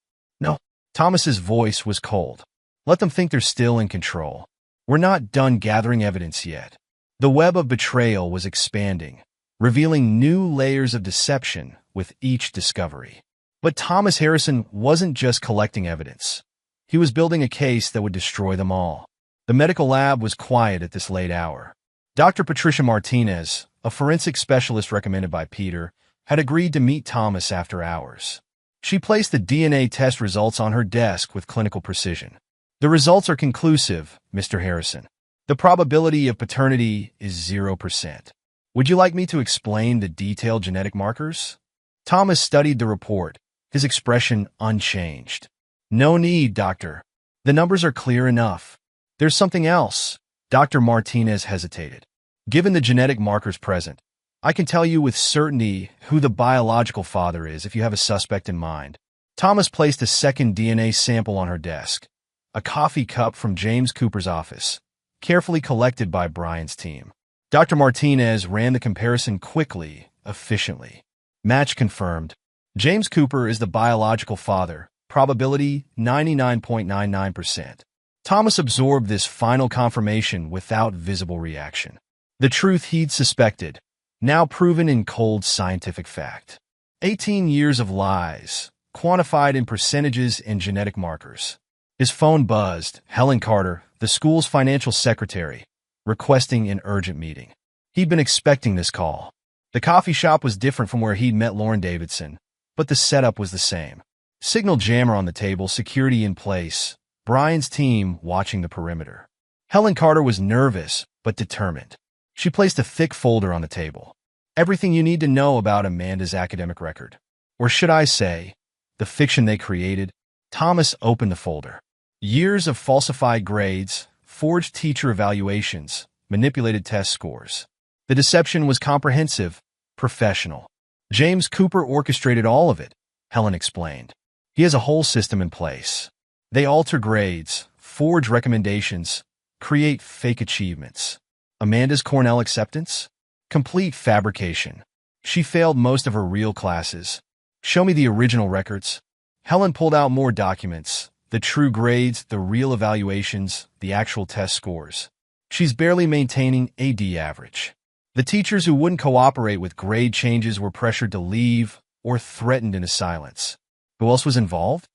No. Thomas's voice was cold. Let them think they're still in control. We're not done gathering evidence yet. The web of betrayal was expanding, revealing new layers of deception with each discovery. But Thomas Harrison wasn't just collecting evidence. He was building a case that would destroy them all. The medical lab was quiet at this late hour. Dr. Patricia Martinez, a forensic specialist recommended by Peter, had agreed to meet Thomas after hours. She placed the DNA test results on her desk with clinical precision. The results are conclusive, Mr. Harrison. The probability of paternity is 0%. Would you like me to explain the detailed genetic markers? Thomas studied the report, his expression unchanged. No need, doctor. The numbers are clear enough. There's something else. Dr. Martinez hesitated. Given the genetic markers present, I can tell you with certainty who the biological father is if you have a suspect in mind. Thomas placed a second DNA sample on her desk, a coffee cup from James Cooper's office, carefully collected by Brian's team. Dr. Martinez ran the comparison quickly, efficiently. Match confirmed. James Cooper is the biological father, Probability 99.99%. Thomas absorbed this final confirmation without visible reaction. The truth he'd suspected, now proven in cold scientific fact. 18 years of lies, quantified in percentages and genetic markers. His phone buzzed. Helen Carter, the school's financial secretary, requesting an urgent meeting. He'd been expecting this call. The coffee shop was different from where he'd met Lauren Davidson, but the setup was the same. Signal jammer on the table, security in place, Brian's team watching the perimeter. Helen Carter was nervous, but determined. She placed a thick folder on the table. Everything you need to know about Amanda's academic record. Or should I say, the fiction they created? Thomas opened the folder. Years of falsified grades, forged teacher evaluations, manipulated test scores. The deception was comprehensive, professional. James Cooper orchestrated all of it, Helen explained. He has a whole system in place. They alter grades, forge recommendations, create fake achievements. Amanda's Cornell acceptance? Complete fabrication. She failed most of her real classes. Show me the original records. Helen pulled out more documents, the true grades, the real evaluations, the actual test scores. She's barely maintaining AD average. The teachers who wouldn't cooperate with grade changes were pressured to leave or threatened into silence. Who else was involved?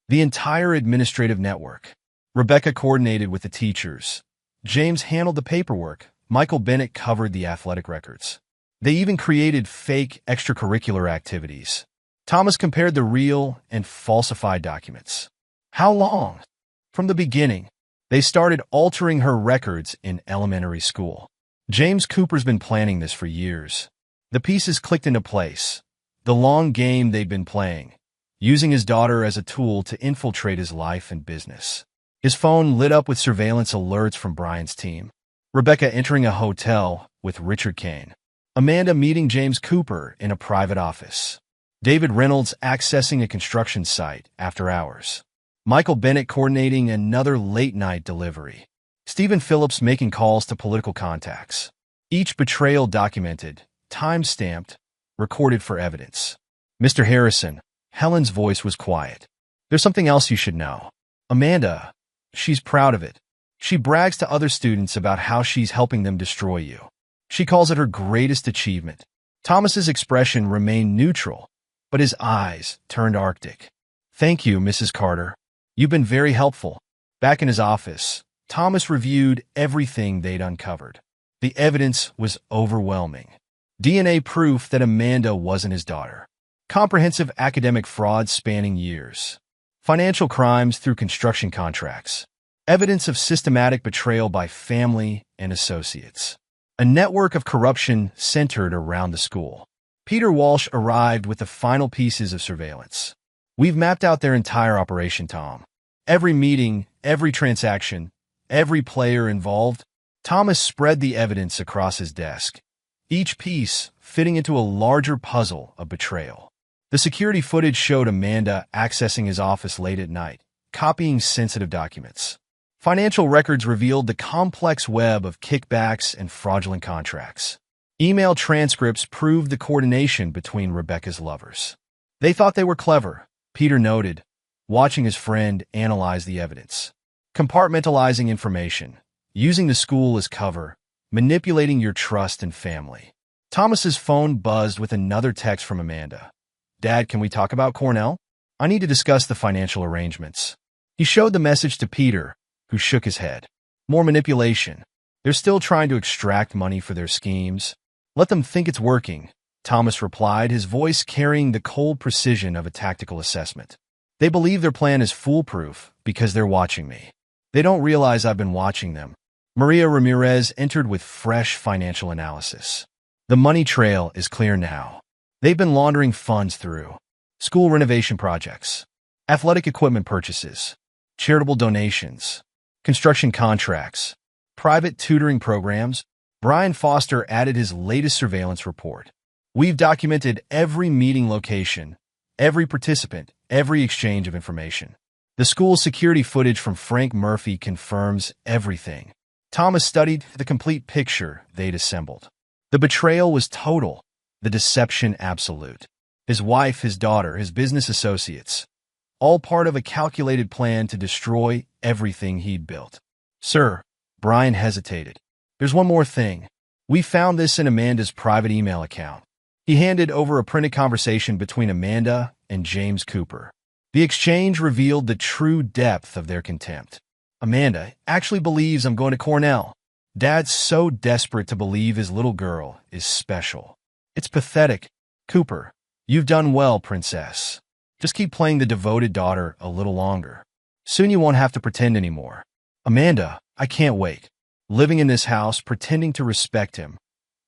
The entire administrative network. Rebecca coordinated with the teachers. James handled the paperwork. Michael Bennett covered the athletic records. They even created fake extracurricular activities. Thomas compared the real and falsified documents. How long? From the beginning. They started altering her records in elementary school. James Cooper's been planning this for years. The pieces clicked into place. The long game they'd been playing, using his daughter as a tool to infiltrate his life and business. His phone lit up with surveillance alerts from Brian's team. Rebecca entering a hotel with Richard Kane. Amanda meeting James Cooper in a private office. David Reynolds accessing a construction site after hours. Michael Bennett coordinating another late-night delivery. Stephen Phillips making calls to political contacts. Each betrayal documented, time-stamped, recorded for evidence. Mr. Harrison, Helen's voice was quiet. There's something else you should know. Amanda, she's proud of it. She brags to other students about how she's helping them destroy you. She calls it her greatest achievement. Thomas's expression remained neutral, but his eyes turned arctic. Thank you, Mrs. Carter. You've been very helpful. Back in his office, Thomas reviewed everything they'd uncovered. The evidence was overwhelming. DNA proof that Amanda wasn't his daughter. Comprehensive academic fraud spanning years. Financial crimes through construction contracts. Evidence of systematic betrayal by family and associates. A network of corruption centered around the school. Peter Walsh arrived with the final pieces of surveillance. We've mapped out their entire operation, Tom. Every meeting, every transaction, every player involved. Thomas spread the evidence across his desk, each piece fitting into a larger puzzle of betrayal. The security footage showed Amanda accessing his office late at night, copying sensitive documents. Financial records revealed the complex web of kickbacks and fraudulent contracts. Email transcripts proved the coordination between Rebecca's lovers. They thought they were clever, Peter noted, watching his friend analyze the evidence. Compartmentalizing information, using the school as cover, manipulating your trust and family. Thomas's phone buzzed with another text from Amanda. Dad, can we talk about Cornell? I need to discuss the financial arrangements. He showed the message to Peter, who shook his head. More manipulation. They're still trying to extract money for their schemes. Let them think it's working, Thomas replied, his voice carrying the cold precision of a tactical assessment. They believe their plan is foolproof because they're watching me. They don't realize I've been watching them. Maria Ramirez entered with fresh financial analysis. The money trail is clear now. They've been laundering funds through school renovation projects, athletic equipment purchases, charitable donations, construction contracts, private tutoring programs. Brian Foster added his latest surveillance report. We've documented every meeting location, every participant, every exchange of information. The school's security footage from Frank Murphy confirms everything. Thomas studied the complete picture they'd assembled. The betrayal was total, the deception absolute. His wife, his daughter, his business associates, all part of a calculated plan to destroy everything he'd built. Sir, Brian hesitated. There's one more thing. We found this in Amanda's private email account. He handed over a printed conversation between Amanda and James Cooper. The exchange revealed the true depth of their contempt. Amanda actually believes I'm going to Cornell. Dad's so desperate to believe his little girl is special. It's pathetic. Cooper, you've done well, princess. Just keep playing the devoted daughter a little longer. Soon you won't have to pretend anymore. Amanda, I can't wait. Living in this house, pretending to respect him.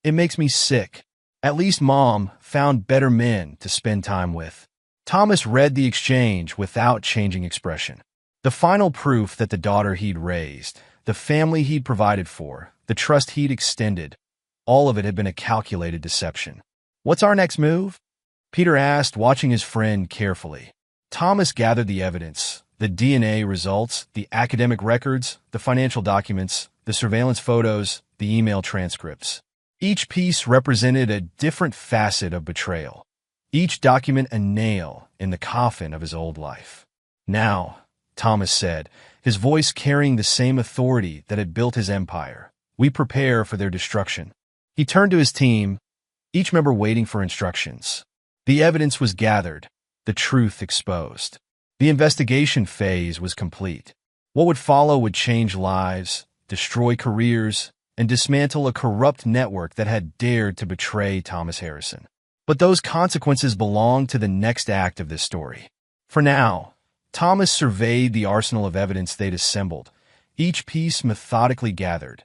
It makes me sick. At least Mom found better men to spend time with. Thomas read the exchange without changing expression. The final proof that the daughter he'd raised, the family he'd provided for, the trust he'd extended, all of it had been a calculated deception. What's our next move? Peter asked, watching his friend carefully. Thomas gathered the evidence, the DNA results, the academic records, the financial documents, the surveillance photos, the email transcripts. Each piece represented a different facet of betrayal. Each document a nail in the coffin of his old life. Now, Thomas said, his voice carrying the same authority that had built his empire, we prepare for their destruction. He turned to his team, each member waiting for instructions. The evidence was gathered, the truth exposed. The investigation phase was complete. What would follow would change lives, destroy careers, and dismantle a corrupt network that had dared to betray Thomas Harrison. But those consequences belonged to the next act of this story. For now, Thomas surveyed the arsenal of evidence they'd assembled, each piece methodically gathered,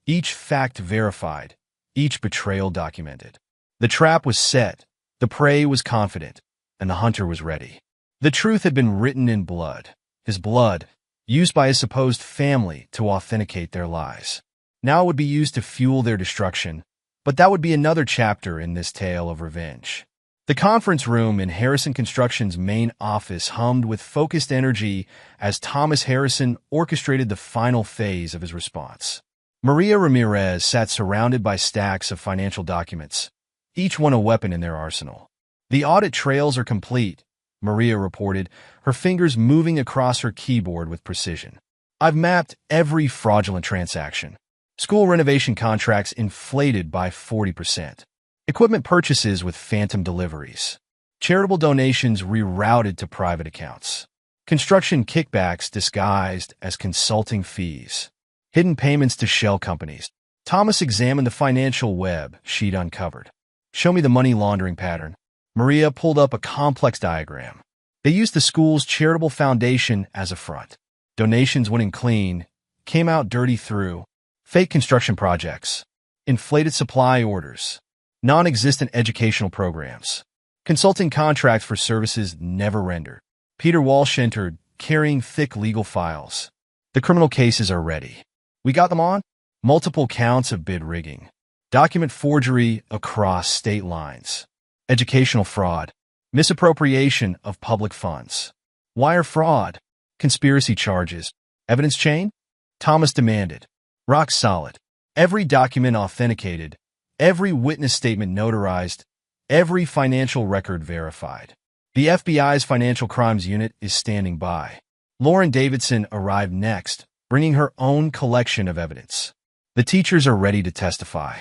each fact verified, each betrayal documented. The trap was set, the prey was confident, and the hunter was ready. The truth had been written in blood, his blood, used by his supposed family to authenticate their lies. Now it would be used to fuel their destruction, but that would be another chapter in this tale of revenge. The conference room in Harrison Construction's main office hummed with focused energy as Thomas Harrison orchestrated the final phase of his response. Maria Ramirez sat surrounded by stacks of financial documents, each one a weapon in their arsenal. The audit trails are complete, Maria reported, her fingers moving across her keyboard with precision. I've mapped every fraudulent transaction. School renovation contracts inflated by 40%. Equipment purchases with phantom deliveries. Charitable donations rerouted to private accounts. Construction kickbacks disguised as consulting fees. Hidden payments to shell companies. Thomas examined the financial web she'd uncovered. Show me the money laundering pattern. Maria pulled up a complex diagram. They used the school's charitable foundation as a front. Donations went in clean, came out dirty through. Fake construction projects. Inflated supply orders. Non-existent educational programs. Consulting contracts for services never rendered. Peter Walsh entered, carrying thick legal files. The criminal cases are ready. We got them on? Multiple counts of bid rigging. Document forgery across state lines. Educational fraud. Misappropriation of public funds. Wire fraud. Conspiracy charges. Evidence chain? Thomas demanded. Rock solid. Every document authenticated. Every witness statement notarized. Every financial record verified. The FBI's Financial Crimes Unit is standing by. Lauren Davidson arrived next, bringing her own collection of evidence. The teachers are ready to testify.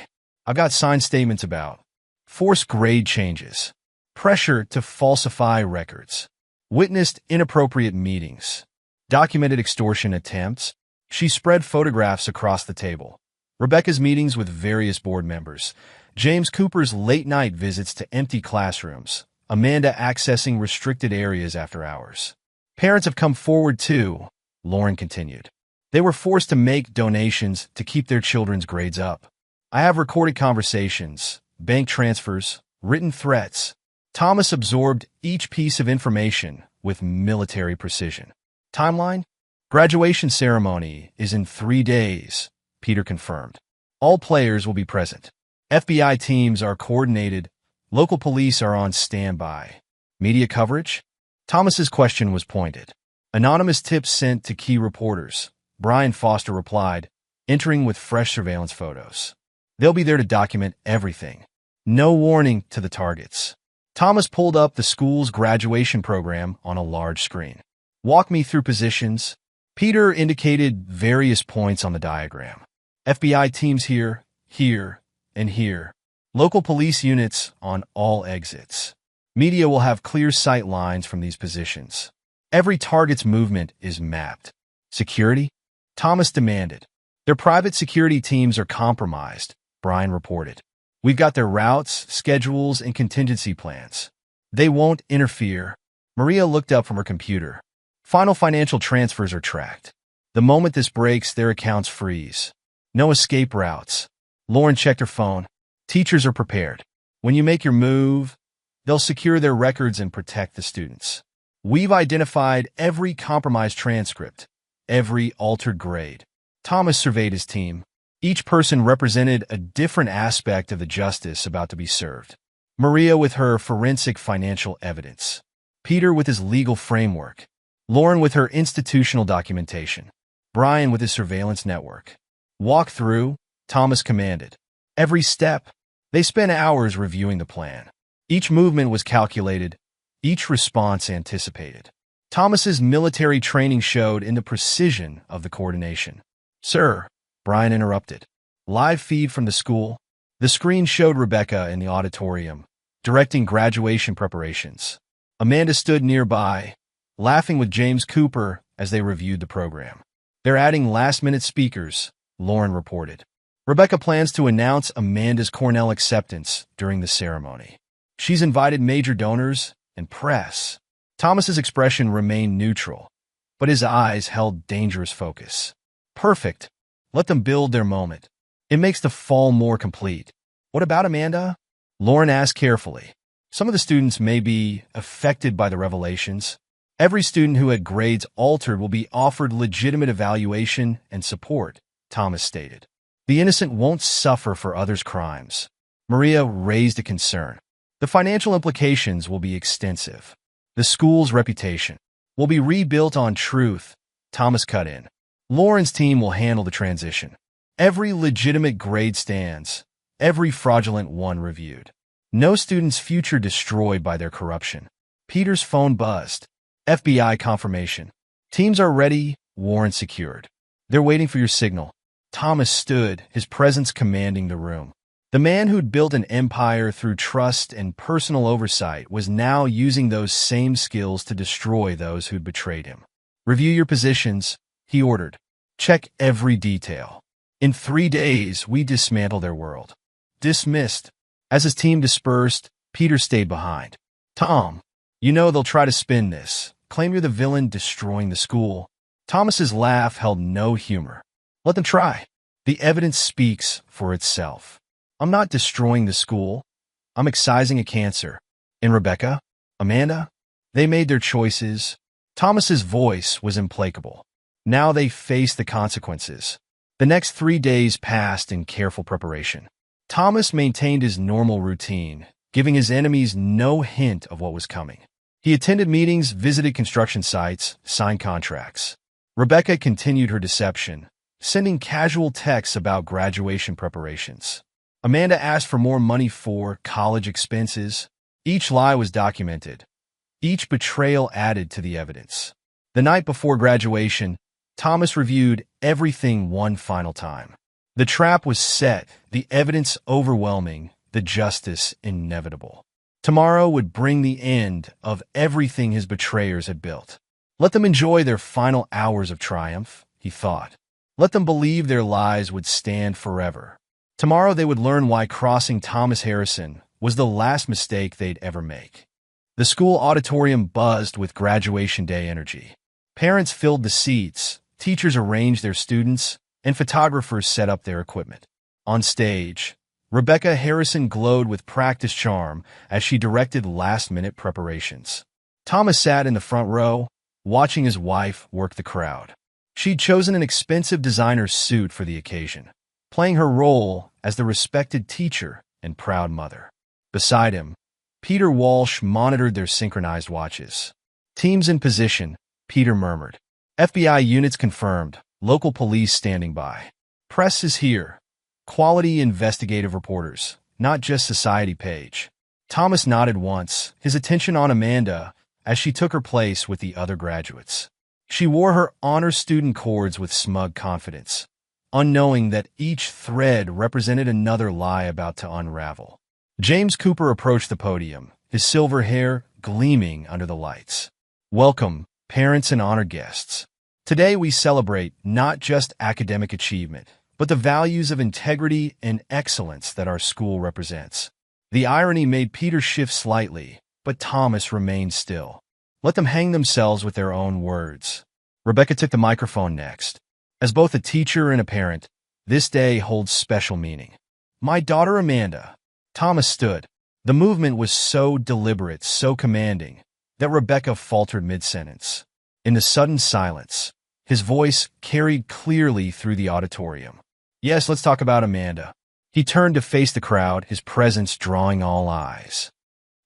I've got signed statements about forced grade changes, pressure to falsify records, witnessed inappropriate meetings, documented extortion attempts. She spread photographs across the table. Rebecca's meetings with various board members, James Cooper's late-night visits to empty classrooms, Amanda accessing restricted areas after hours. Parents have come forward too, Lauren continued. They were forced to make donations to keep their children's grades up. I have recorded conversations, bank transfers, written threats. Thomas absorbed each piece of information with military precision. Timeline? Graduation ceremony is in 3 days, Peter confirmed. All players will be present. FBI teams are coordinated. Local police are on standby. Media coverage? Thomas's question was pointed. Anonymous tips sent to key reporters. Brian Foster replied, entering with fresh surveillance photos. They'll be there to document everything. No warning to the targets. Thomas pulled up the school's graduation program on a large screen. Walk me through positions. Peter indicated various points on the diagram. FBI teams here, here, and here. Local police units on all exits. Media will have clear sight lines from these positions. Every target's movement is mapped. Security? Thomas demanded. Their private security teams are compromised, Brian reported. We've got their routes, schedules, and contingency plans. They won't interfere. Maria looked up from her computer. Final financial transfers are tracked. The moment this breaks, their accounts freeze. No escape routes. Lauren checked her phone. Teachers are prepared. When you make your move, they'll secure their records and protect the students. We've identified every compromised transcript, every altered grade. Thomas surveyed his team. Each person represented a different aspect of the justice about to be served. Maria with her forensic financial evidence. Peter with his legal framework. Lauren with her institutional documentation. Brian with his surveillance network. Walk through, Thomas commanded. Every step. They spent hours reviewing the plan. Each movement was calculated, each response anticipated. Thomas's military training showed in the precision of the coordination. Sir, Brian interrupted. Live feed from the school. The screen showed Rebecca in the auditorium, directing graduation preparations. Amanda stood nearby, laughing with James Cooper as they reviewed the program. They're adding last-minute speakers, Lauren reported. Rebecca plans to announce Amanda's Cornell acceptance during the ceremony. She's invited major donors and press. Thomas's expression remained neutral, but his eyes held dangerous focus. Perfect. Let them build their moment. It makes the fall more complete. What about Amanda? Lauren asked carefully. Some of the students may be affected by the revelations. Every student who had grades altered will be offered legitimate evaluation and support, Thomas stated. The innocent won't suffer for others' crimes. Maria raised a concern. The financial implications will be extensive. The school's reputation will be rebuilt on truth, Thomas cut in. Lauren's team will handle the transition. Every legitimate grade stands, every fraudulent one reviewed. No student's future destroyed by their corruption. Peter's phone buzzed. FBI confirmation. Teams are ready, warrant secured. They're waiting for your signal. Thomas stood, his presence commanding the room. The man who'd built an empire through trust and personal oversight was now using those same skills to destroy those who'd betrayed him. Review your positions, he ordered. Check every detail. In 3 days, we dismantle their world. Dismissed. As his team dispersed, Peter stayed behind. Tom, you know they'll try to spin this. Claim you're the villain destroying the school. Thomas's laugh held no humor. Let them try. The evidence speaks for itself. I'm not destroying the school. I'm excising a cancer. And Rebecca? Amanda? They made their choices. Thomas's voice was implacable. Now they faced the consequences. The next 3 days passed in careful preparation. Thomas maintained his normal routine, giving his enemies no hint of what was coming. He attended meetings, visited construction sites, signed contracts. Rebecca continued her deception, sending casual texts about graduation preparations. Amanda asked for more money for college expenses. Each lie was documented. Each betrayal added to the evidence. The night before graduation, Thomas reviewed everything one final time. The trap was set, the evidence overwhelming, the justice inevitable. Tomorrow would bring the end of everything his betrayers had built. Let them enjoy their final hours of triumph, he thought. Let them believe their lies would stand forever. Tomorrow they would learn why crossing Thomas Harrison was the last mistake they'd ever make. The school auditorium buzzed with graduation day energy. Parents filled the seats, teachers arranged their students, and photographers set up their equipment. On stage, Rebecca Harrison glowed with practice charm as she directed last-minute preparations. Thomas sat in the front row, watching his wife work the crowd. She'd chosen an expensive designer suit for the occasion, playing her role as the respected teacher and proud mother. Beside him, Peter Walsh monitored their synchronized watches. Teams in position, Peter murmured. FBI units confirmed, local police standing by. Press is here. Quality investigative reporters, not just society page. Thomas nodded once, his attention on Amanda as she took her place with the other graduates. She wore her honor student cords with smug confidence, unknowing that each thread represented another lie about to unravel. James Cooper approached the podium, his silver hair gleaming under the lights. Welcome, parents and honored guests. Today we celebrate not just academic achievement, but the values of integrity and excellence that our school represents. The irony made Peter shift slightly, but Thomas remained still. Let them hang themselves with their own words. Rebecca took the microphone next. As both a teacher and a parent, this day holds special meaning. My daughter Amanda. Thomas stood. The movement was so deliberate, so commanding, that Rebecca faltered mid-sentence. In the sudden silence, his voice carried clearly through the auditorium. Yes, let's talk about Amanda. He turned to face the crowd, his presence drawing all eyes.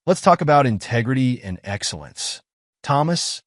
Let's talk about integrity and excellence. Thomas?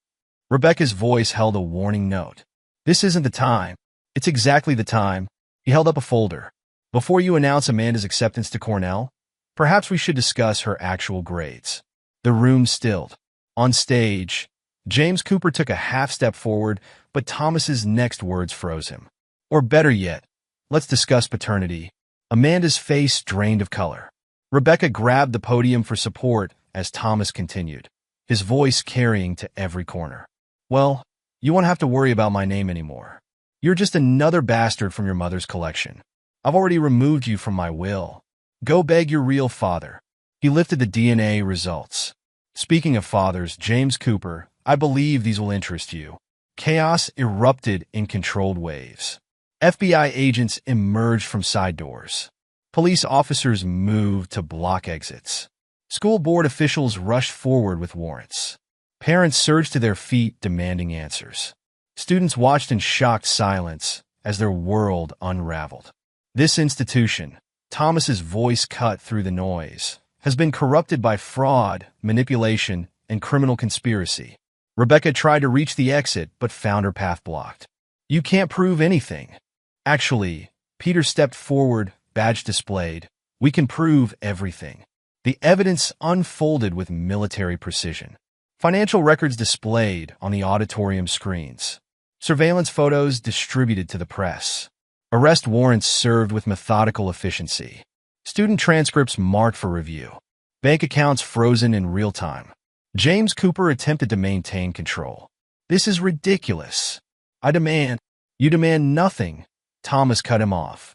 Rebecca's voice held a warning note. This isn't the time. It's exactly the time. He held up a folder. Before you announce Amanda's acceptance to Cornell, perhaps we should discuss her actual grades. The room stilled. On stage, James Cooper took a half-step forward, but Thomas's next words froze him. Or better yet, let's discuss paternity. Amanda's face drained of color. Rebecca grabbed the podium for support as Thomas continued, his voice carrying to every corner. Well, you won't have to worry about my name anymore. You're just another bastard from your mother's collection. I've already removed you from my will. Go beg your real father. He lifted the DNA results. Speaking of fathers, James Cooper, I believe these will interest you. Chaos erupted in controlled waves. FBI agents emerged from side doors. Police officers moved to block exits. School board officials rushed forward with warrants. Parents surged to their feet demanding answers. Students watched in shocked silence as their world unraveled. This institution, Thomas's voice cut through the noise, has been corrupted by fraud, manipulation, and criminal conspiracy. Rebecca tried to reach the exit but found her path blocked. You can't prove anything. Actually, Peter stepped forward, badge displayed. We can prove everything. The evidence unfolded with military precision. Financial records displayed on the auditorium screens. Surveillance photos distributed to the press. Arrest warrants served with methodical efficiency. Student transcripts marked for review. Bank accounts frozen in real time. James Cooper attempted to maintain control. This is ridiculous. You demand nothing. Thomas cut him off.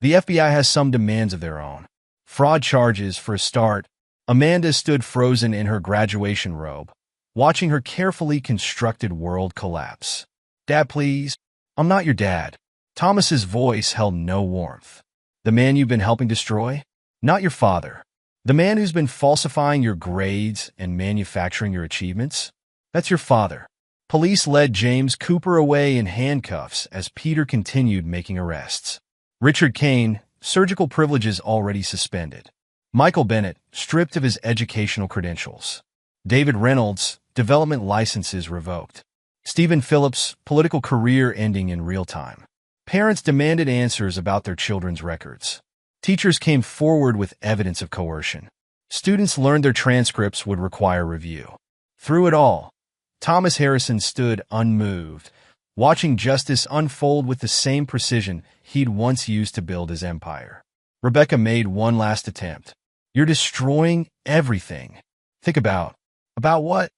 The FBI has some demands of their own. Fraud charges, for a start. Amanda stood frozen in her graduation robe, watching her carefully constructed world collapse. Dad, please. I'm not your dad. Thomas's voice held no warmth. The man you've been helping destroy? Not your father. The man who's been falsifying your grades and manufacturing your achievements? That's your father. Police led James Cooper away in handcuffs as Peter continued making arrests. Richard Kane, surgical privileges already suspended. Michael Bennett, stripped of his educational credentials. David Reynolds, development licenses revoked. Stephen Phillips, political career ending in real time. Parents demanded answers about their children's records. Teachers came forward with evidence of coercion. Students learned their transcripts would require review. Through it all, Thomas Harrison stood unmoved, watching justice unfold with the same precision he'd once used to build his empire. Rebecca made one last attempt. You're destroying everything. Think about what?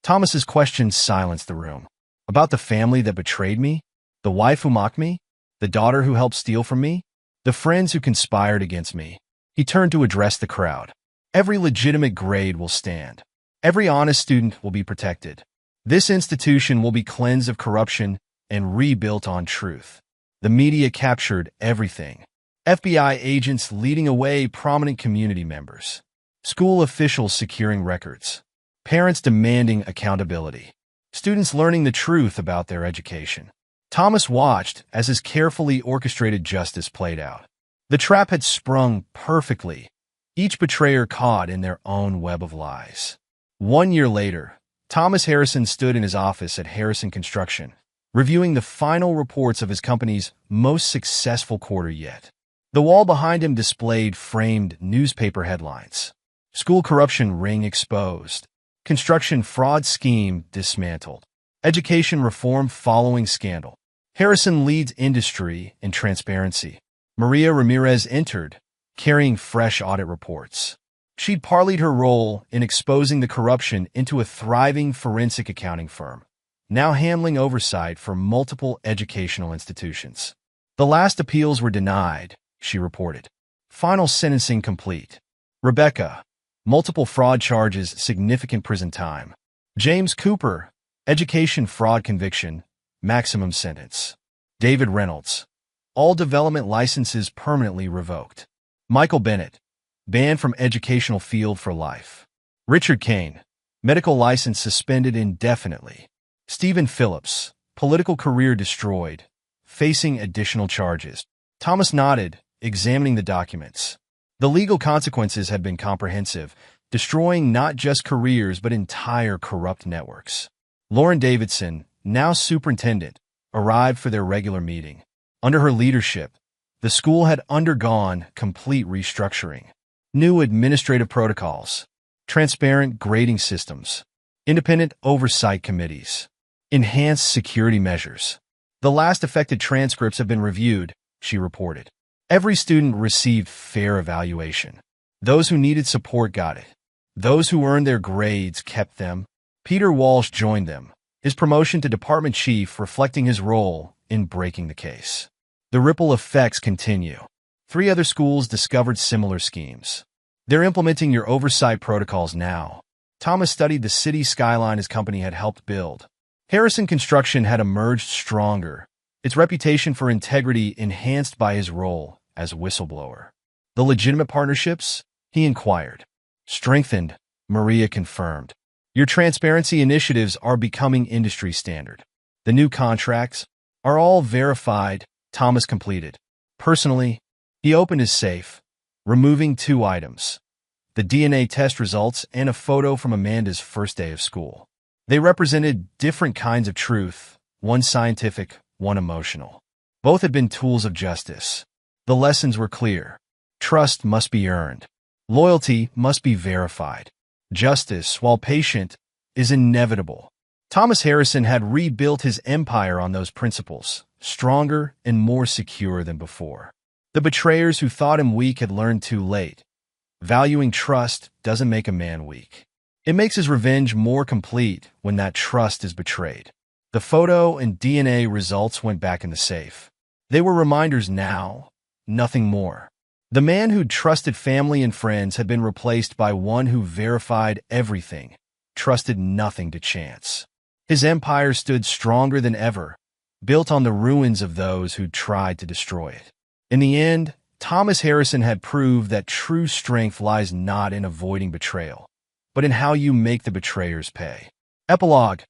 Thomas's questions silenced the room. About the family that betrayed me? The wife who mocked me? The daughter who helped steal from me? The friends who conspired against me? He turned to address the crowd. Every legitimate grade will stand. Every honest student will be protected. This institution will be cleansed of corruption and rebuilt on truth. The media captured everything. FBI agents leading away prominent community members. School officials securing records. Parents demanding accountability. Students learning the truth about their education. Thomas watched as his carefully orchestrated justice played out. The trap had sprung perfectly, each betrayer caught in their own web of lies. 1 year later, Thomas Harrison stood in his office at Harrison Construction, reviewing the final reports of his company's most successful quarter yet. The wall behind him displayed framed newspaper headlines. School corruption ring exposed. Construction fraud scheme dismantled. Education reform following scandal. Harrison leads industry in transparency. Maria Ramirez entered, carrying fresh audit reports. She'd parlayed her role in exposing the corruption into a thriving forensic accounting firm, now handling oversight for multiple educational institutions. The last appeals were denied, she reported. Final sentencing complete. Rebecca, multiple fraud charges, significant prison time. James Cooper, education fraud conviction, maximum sentence. David Reynolds, all development licenses permanently revoked. Michael Bennett, banned from educational field for life. Richard Kane, medical license suspended indefinitely. Stephen Phillips, political career destroyed, facing additional charges. Thomas nodded, examining the documents. The legal consequences had been comprehensive, destroying not just careers but entire corrupt networks. Lauren Davidson, now superintendent, arrived for their regular meeting. Under her leadership, the school had undergone complete restructuring. New administrative protocols, transparent grading systems, independent oversight committees, enhanced security measures. The last affected transcripts have been reviewed, she reported. Every student received fair evaluation. Those who needed support got it. Those who earned their grades kept them. Peter Walsh joined them, his promotion to department chief reflecting his role in breaking the case. The ripple effects continue. 3 other schools discovered similar schemes. They're implementing your oversight protocols now. Thomas studied the city skyline his company had helped build. Harrison Construction had emerged stronger, its reputation for integrity enhanced by his role as whistleblower. The legitimate partnerships? He inquired. Strengthened, Maria confirmed. Your transparency initiatives are becoming industry standard. The new contracts are all verified, Thomas completed. Personally, he opened his safe, removing 2 items: the DNA test results and a photo from Amanda's first day of school. They represented different kinds of truth, one scientific, one emotional. Both had been tools of justice. The lessons were clear. Trust must be earned. Loyalty must be verified. Justice, while patient, is inevitable. Thomas Harrison had rebuilt his empire on those principles, stronger and more secure than before. The betrayers who thought him weak had learned too late. Valuing trust doesn't make a man weak. It makes his revenge more complete when that trust is betrayed. The photo and DNA results went back in the safe. They were reminders now, nothing more. The man who'd trusted family and friends had been replaced by one who verified everything, trusted nothing to chance. His empire stood stronger than ever, built on the ruins of those who tried to destroy it. In the end, Thomas Harrison had proved that true strength lies not in avoiding betrayal, but in how you make the betrayers pay. Epilogue: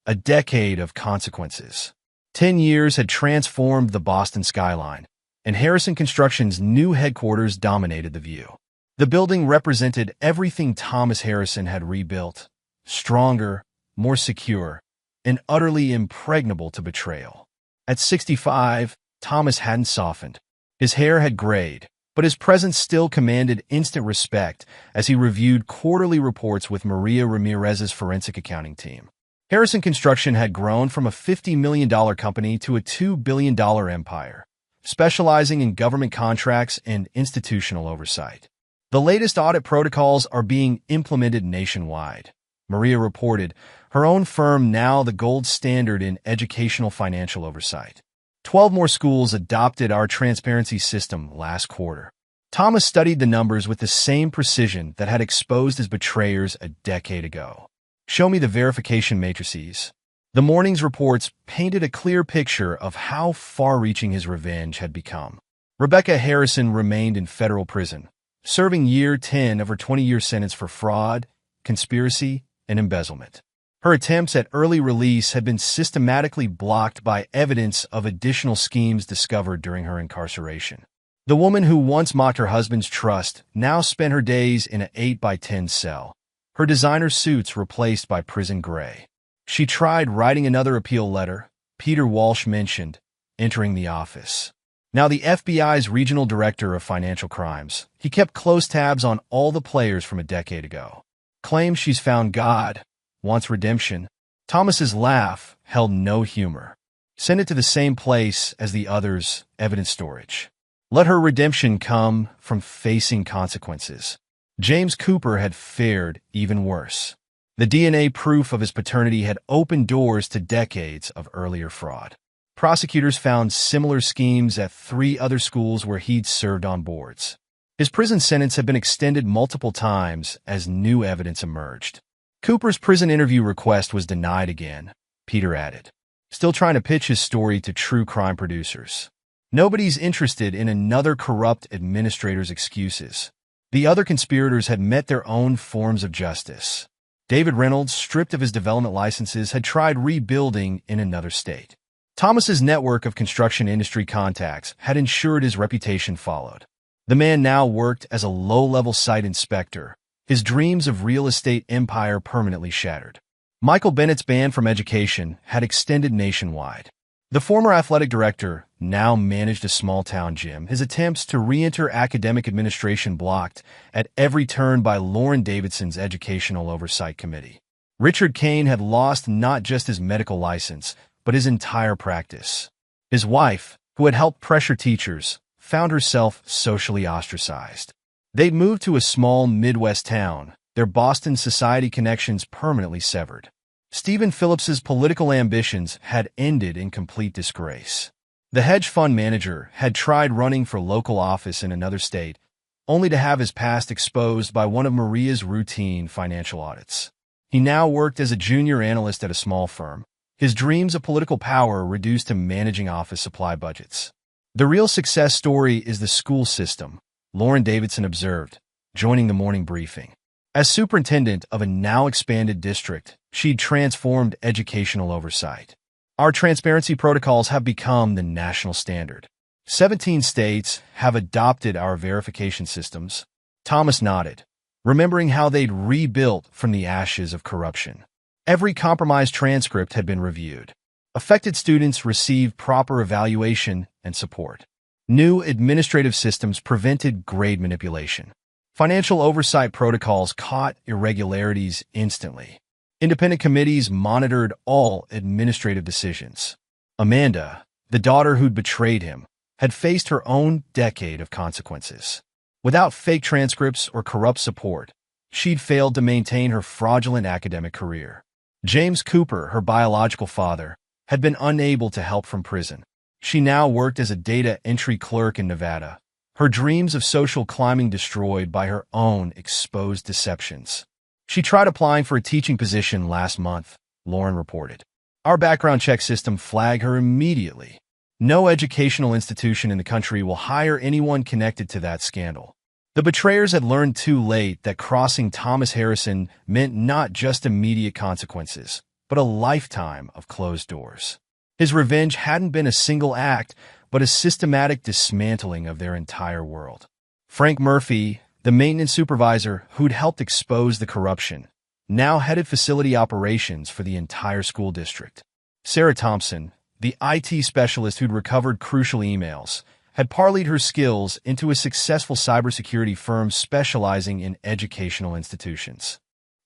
a decade of consequences. 10 years had transformed the Boston skyline, and Harrison Construction's new headquarters dominated the view. The building represented everything Thomas Harrison had rebuilt: stronger, more secure, and utterly impregnable to betrayal. At 65, Thomas hadn't softened. His hair had grayed, but his presence still commanded instant respect as he reviewed quarterly reports with Maria Ramirez's forensic accounting team. Harrison Construction had grown from a $50 million company to a $2 billion empire, specializing in government contracts and institutional oversight. The latest audit protocols are being implemented nationwide, Maria reported, her own firm now the gold standard in educational financial oversight. 12 more schools adopted our transparency system last quarter. Thomas studied the numbers with the same precision that had exposed his betrayers a decade ago. Show me the verification matrices. The morning's reports painted a clear picture of how far-reaching his revenge had become. Rebecca Harrison remained in federal prison, serving year 10 of her 20-year sentence for fraud, conspiracy, and embezzlement. Her attempts at early release had been systematically blocked by evidence of additional schemes discovered during her incarceration. The woman who once mocked her husband's trust now spent her days in an 8x10 cell, her designer suits replaced by prison gray. She tried writing another appeal letter, Peter Walsh mentioned, entering the office. Now the FBI's regional director of financial crimes, he kept close tabs on all the players from a decade ago. Claims she's found God, wants redemption. Thomas's laugh held no humor. Send it to the same place as the others, evidence storage. Let her redemption come from facing consequences. James Cooper had fared even worse. The DNA proof of his paternity had opened doors to decades of earlier fraud. Prosecutors found similar schemes at 3 other schools where he'd served on boards. His prison sentence had been extended multiple times as new evidence emerged. Cooper's prison interview request was denied again, Peter added, still trying to pitch his story to true crime producers. Nobody's interested in another corrupt administrator's excuses. The other conspirators had met their own forms of justice. David Reynolds, stripped of his development licenses, had tried rebuilding in another state. Thomas's network of construction industry contacts had ensured his reputation followed. The man now worked as a low-level site inspector, his dreams of real estate empire permanently shattered. Michael Bennett's ban from education had extended nationwide. The former athletic director now managed a small-town gym, his attempts to re-enter academic administration blocked at every turn by Lauren Davidson's Educational Oversight Committee. Richard Kane had lost not just his medical license, but his entire practice. His wife, who had helped pressure teachers, found herself socially ostracized. They'd moved to a small Midwest town, their Boston society connections permanently severed. Stephen Phillips's political ambitions had ended in complete disgrace. The hedge fund manager had tried running for local office in another state, only to have his past exposed by one of Maria's routine financial audits. He now worked as a junior analyst at a small firm, his dreams of political power reduced to managing office supply budgets. The real success story is the school system, Lauren Davidson observed, joining the morning briefing. As superintendent of a now expanded district, she'd transformed educational oversight. Our transparency protocols have become the national standard. 17 states have adopted our verification systems. Thomas nodded, remembering how they'd rebuilt from the ashes of corruption. Every compromised transcript had been reviewed. Affected students received proper evaluation and support. New administrative systems prevented grade manipulation. Financial oversight protocols caught irregularities instantly. Independent committees monitored all administrative decisions. Amanda, the daughter who'd betrayed him, had faced her own decade of consequences. Without fake transcripts or corrupt support, she'd failed to maintain her fraudulent academic career. James Cooper, her biological father, had been unable to help from prison. She now worked as a data entry clerk in Nevada, her dreams of social climbing destroyed by her own exposed deceptions. She tried applying for a teaching position last month, Lauren reported. Our background check system flagged her immediately. No educational institution in the country will hire anyone connected to that scandal. The betrayers had learned too late that crossing Thomas Harrison meant not just immediate consequences, but a lifetime of closed doors. His revenge hadn't been a single act, but a systematic dismantling of their entire world. Frank Murphy, the maintenance supervisor who'd helped expose the corruption, now headed facility operations for the entire school district. Sarah Thompson, the IT specialist who'd recovered crucial emails, had parlayed her skills into a successful cybersecurity firm specializing in educational institutions.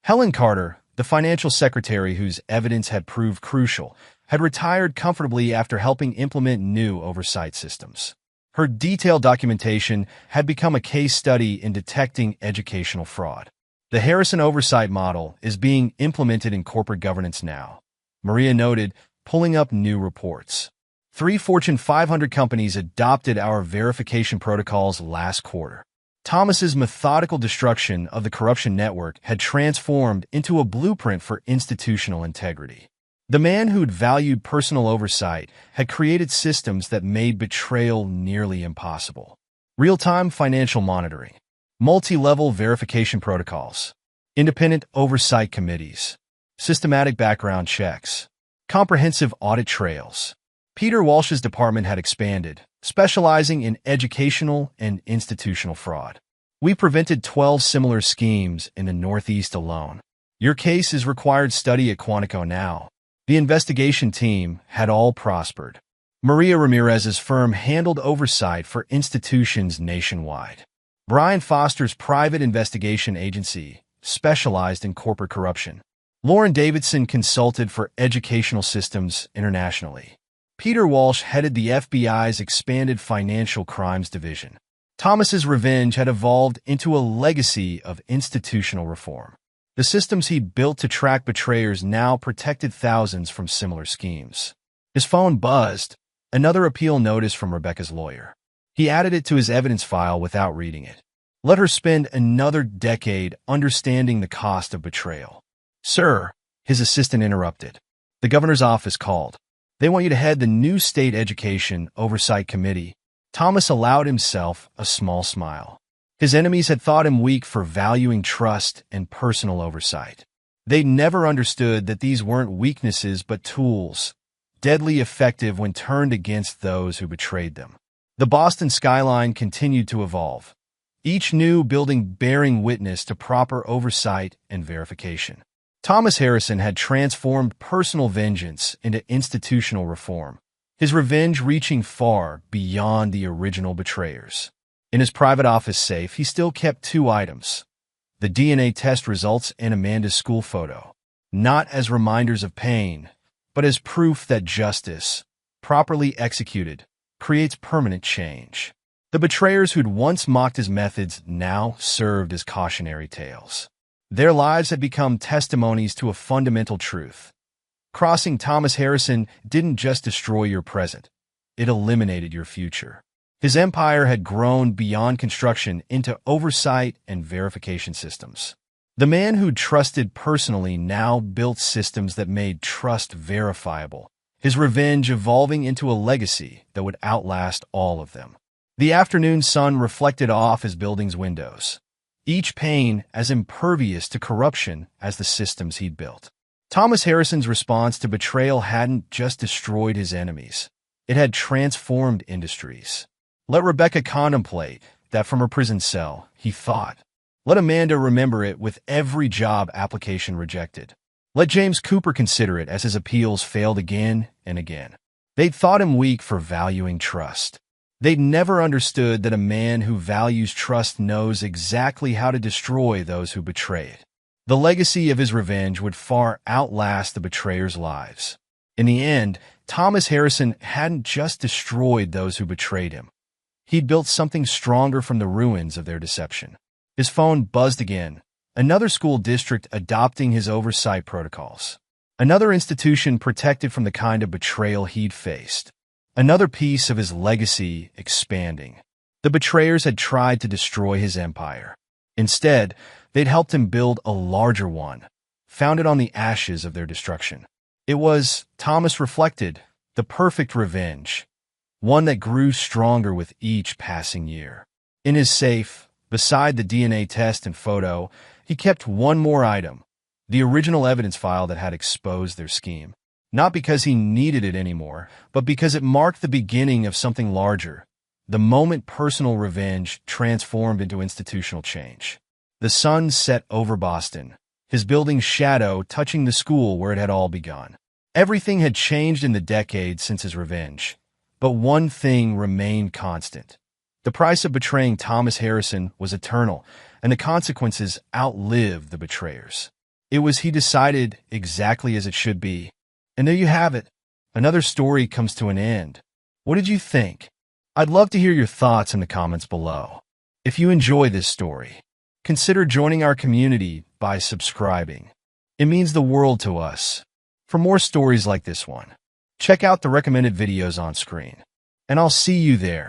Helen Carter, the financial secretary whose evidence had proved crucial, had retired comfortably after helping implement new oversight systems. Her detailed documentation had become a case study in detecting educational fraud. The Harrison oversight model is being implemented in corporate governance now, Maria noted, pulling up new reports. 3 Fortune 500 companies adopted our verification protocols last quarter. Thomas's methodical destruction of the corruption network had transformed into a blueprint for institutional integrity. The man who'd valued personal oversight had created systems that made betrayal nearly impossible. Real-time financial monitoring, multi-level verification protocols, independent oversight committees, systematic background checks, comprehensive audit trails. Peter Walsh's department had expanded, specializing in educational and institutional fraud. We prevented 12 similar schemes in the Northeast alone. Your case is required study at Quantico now. The investigation team had all prospered. Maria Ramirez's firm handled oversight for institutions nationwide. Brian Foster's private investigation agency specialized in corporate corruption. Lauren Davidson consulted for educational systems internationally. Peter Walsh headed the FBI's expanded financial crimes division. Thomas's revenge had evolved into a legacy of institutional reform. The systems he'd built to track betrayers now protected thousands from similar schemes. His phone buzzed, another appeal notice from Rebecca's lawyer. He added it to his evidence file without reading it. Let her spend another decade understanding the cost of betrayal. Sir, his assistant interrupted. The governor's office called. They want you to head the new state education oversight committee. Thomas allowed himself a small smile. His enemies had thought him weak for valuing trust and personal oversight. They never understood that these weren't weaknesses but tools, deadly effective when turned against those who betrayed them. The Boston skyline continued to evolve, each new building bearing witness to proper oversight and verification. Thomas Harrison had transformed personal vengeance into institutional reform, his revenge reaching far beyond the original betrayers. In his private office safe, he still kept two items: the DNA test results and Amanda's school photo, not as reminders of pain, but as proof that justice, properly executed, creates permanent change. The betrayers who'd once mocked his methods now served as cautionary tales. Their lives had become testimonies to a fundamental truth. Crossing Thomas Harrison didn't just destroy your present, it eliminated your future. His empire had grown beyond construction into oversight and verification systems. The man who'd trusted personally now built systems that made trust verifiable, his revenge evolving into a legacy that would outlast all of them. The afternoon sun reflected off his building's windows, each pane as impervious to corruption as the systems he'd built. Thomas Harrison's response to betrayal hadn't just destroyed his enemies, it had transformed industries. Let Rebecca contemplate that from her prison cell, he thought. Let Amanda remember it with every job application rejected. Let James Cooper consider it as his appeals failed again and again. They'd thought him weak for valuing trust. They'd never understood that a man who values trust knows exactly how to destroy those who betray it. The legacy of his revenge would far outlast the betrayers' lives. In the end, Thomas Harrison hadn't just destroyed those who betrayed him. He'd built something stronger from the ruins of their deception. His phone buzzed again, another school district adopting his oversight protocols. Another institution protected from the kind of betrayal he'd faced. Another piece of his legacy expanding. The betrayers had tried to destroy his empire. Instead, they'd helped him build a larger one, founded on the ashes of their destruction. It was, Thomas reflected, the perfect revenge, one that grew stronger with each passing year. In his safe, beside the DNA test and photo, he kept one more item, the original evidence file that had exposed their scheme. Not because he needed it anymore, but because it marked the beginning of something larger, the moment personal revenge transformed into institutional change. The sun set over Boston, his building's shadow touching the school where it had all begun. Everything had changed in the decades since his revenge, but one thing remained constant. The price of betraying Thomas Harrison was eternal, and the consequences outlived the betrayers. It was, he decided, exactly as it should be. And there you have it. Another story comes to an end. What did you think? I'd love to hear your thoughts in the comments below. If you enjoy this story, consider joining our community by subscribing. It means the world to us. For more stories like this one, check out the recommended videos on screen. And I'll see you there.